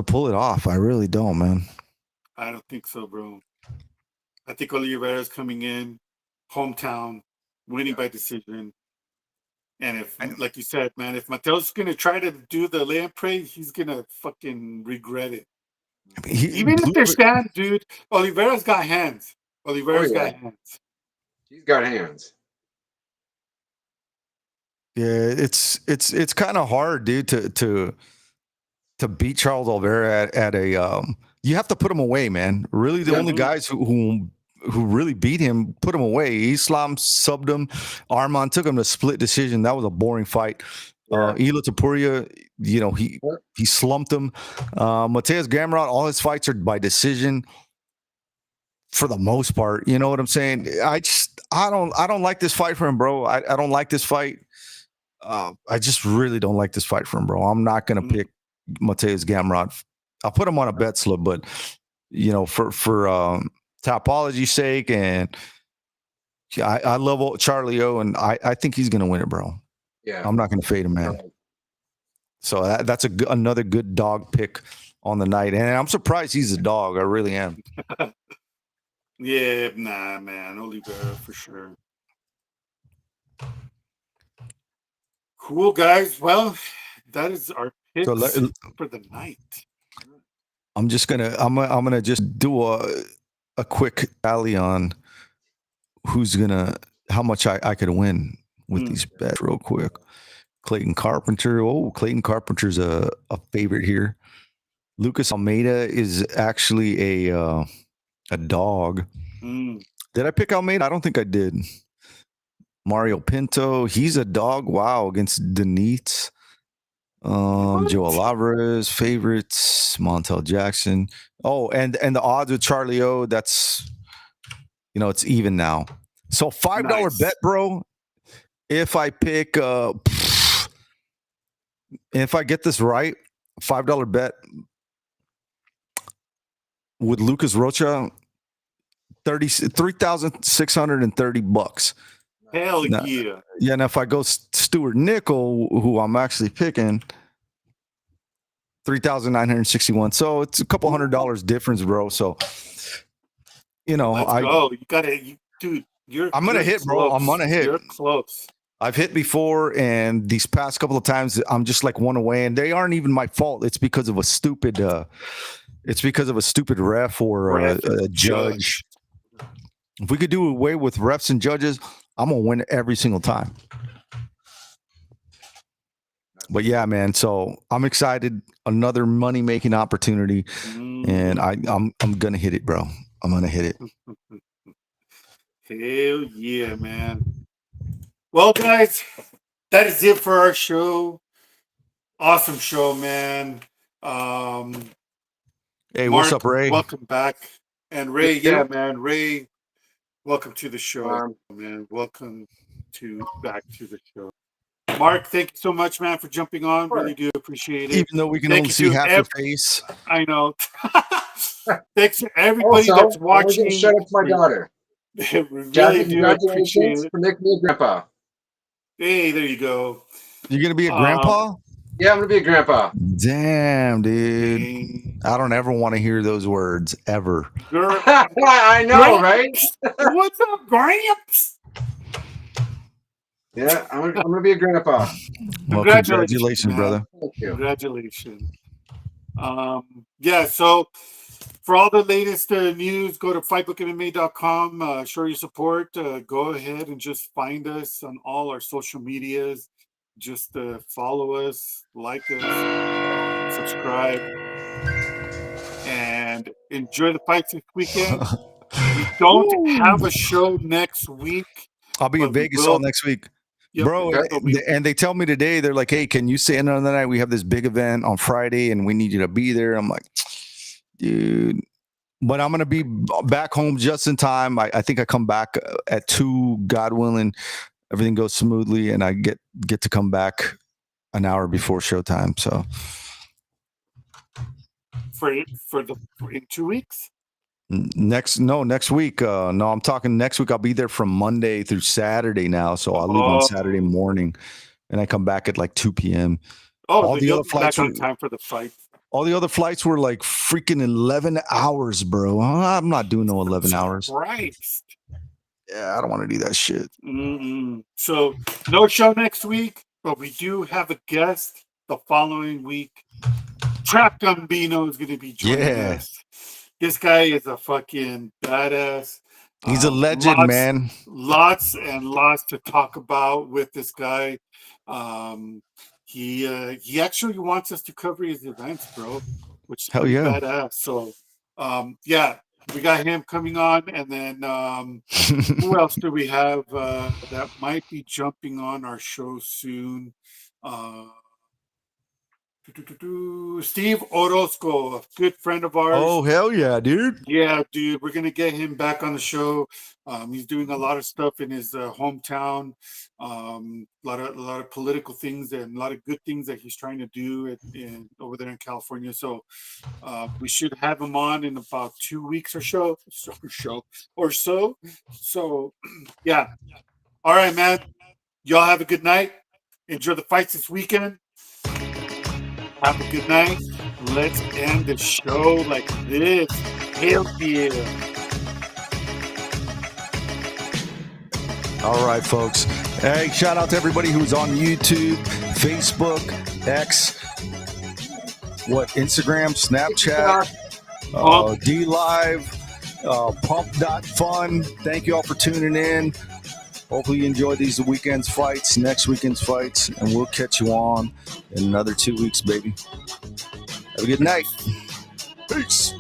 pull it off. I really don't, man. I don't think so, bro. I think Oliveira's coming in, hometown, winning by decision. And if, like you said, man, if Mateus going to try to do the lay and pray, he's going to fucking regret it. I mean, even if they're stand, dude, Oliveira's got hands. Oliveira's got hands. He's got hands. Yeah, it's kind of hard, dude, to beat Charles Oliveira at a you have to put him away, man. Really, the only guys who really beat him, put him away. Islam subbed him. Arman took him to split decision. That was a boring fight. Ila Tapuria, he slumped him. Mateus Gamrot, all his fights are by decision for the most part. You know what I'm saying? I don't like this fight for him, bro. I don't like this fight. I just really don't like this fight for him, bro. I'm not gonna pick Mateus Gamrot. I'll put him on a bet slip, but for topology's sake, and I love Charlie O, and I think he's gonna win it, bro. Yeah, I'm not gonna fade him, man. So that's another good dog pick on the night, and I'm surprised he's a dog. I really am. Yeah, nah, man, Oliveira for sure. Cool, guys. Well, that is our picks for the night. I'm gonna just do a quick tally on how much I could win with these bets real quick. Clayton Carpenter. Oh, Clayton Carpenter's a favorite here. Lucas Almeida is actually a dog. Did I pick Almeida? I don't think I did. Mario Pinto, he's a dog. Wow, against Denise. Joe Oliveira's favorites, Montel Jackson. Oh, and the odds with Charlie O, that's, it's even now. So $5 Nice. bet, bro. If I pick if I get this right, $5 bet with Lucas Rocha, $3,630. Hell Now, yeah. Yeah, and if I go Stuart Nickel, who I'm actually picking, $3,961. So it's a couple $100 difference, bro. So Let's go. You gotta, dude. I'm gonna hit, bro. I'm gonna hit. You're close. I've hit before, and these past couple of times I'm just like one away, and they aren't even my fault. It's because of a stupid ref or a judge. If we could do away with refs and judges, I'm gonna win every single time. But yeah, man. So I'm excited. Another money making opportunity, and I'm gonna hit it, bro. I'm gonna hit it. Hell yeah, man. Well, guys, that is it for our show. Awesome show, man. Hey, Mark, what's up, Ray? Welcome back. And Ray, man. Ray, welcome to the show, man. Welcome back to the show. Mark, thank you so much, man, for jumping on. Really do appreciate it. Even though we can only see half your face. I know. Thanks to everybody that's watching. Shout out to my daughter. Really do appreciate it. For making me a grandpa. Hey, there you go. You're gonna be a grandpa? Yeah, I'm gonna be a grandpa. Damn, dude. I don't ever want to hear those words ever. I know, right? What's up, Gramps? Yeah, I'm gonna be a grandpa. Well, congratulations, brother. Thank you. Congratulations. Yeah, so for all the latest news, go to fightbookmma.com. Show your support. Go ahead and just find us on all our social medias. Just follow us, like us, subscribe, and enjoy the fights this weekend. We don't have a show next week. I'll be in Vegas all next week. Yep, bro, and they tell me today, they're like, hey, can you stay another night? We have this big event on Friday and we need you to be there. I'm like, dude, but I'm going to be back home just in time. I think I come back at 2, God willing, everything goes smoothly, and I get to come back an hour before showtime. So in 2 weeks? Next week. No, I'm talking next week. I'll be there from Monday through Saturday now. So I'll leave on Saturday morning and I come back at like 2 p.m. All the other flights on time for the fight. All the other flights were like freaking 11 hours, bro. I'm not doing no 11 hours. Christ. Yeah, I don't want to do that shit. So no show next week, but we do have a guest the following week. Trap Gambino is going to be joining us. This guy is a fucking badass. He's a legend, man. Lots and lots to talk about with this guy. He actually wants us to cover his events, bro, which is badass. So, yeah, we got him coming on, and then who else do we have that might be jumping on our show soon? Steve Orozco, a good friend of ours. Oh, hell yeah, dude. Yeah, dude. We're going to get him back on the show. He's doing a lot of stuff in his hometown. A lot of political things and a lot of good things that he's trying to do over there in California. So we should have him on in about 2 weeks or so. So, yeah. All right, man. Y'all have a good night. Enjoy the fights this weekend. Have a good night. Let's end the show like this. Hell yeah. All right, folks. Hey, shout out to everybody who's on YouTube, Facebook, X, Instagram, Snapchat, DLive, Pump.Fun. Thank you all for tuning in. Hopefully you enjoy these next weekend's fights, and we'll catch you on in another 2 weeks, baby. Have a good night. Peace.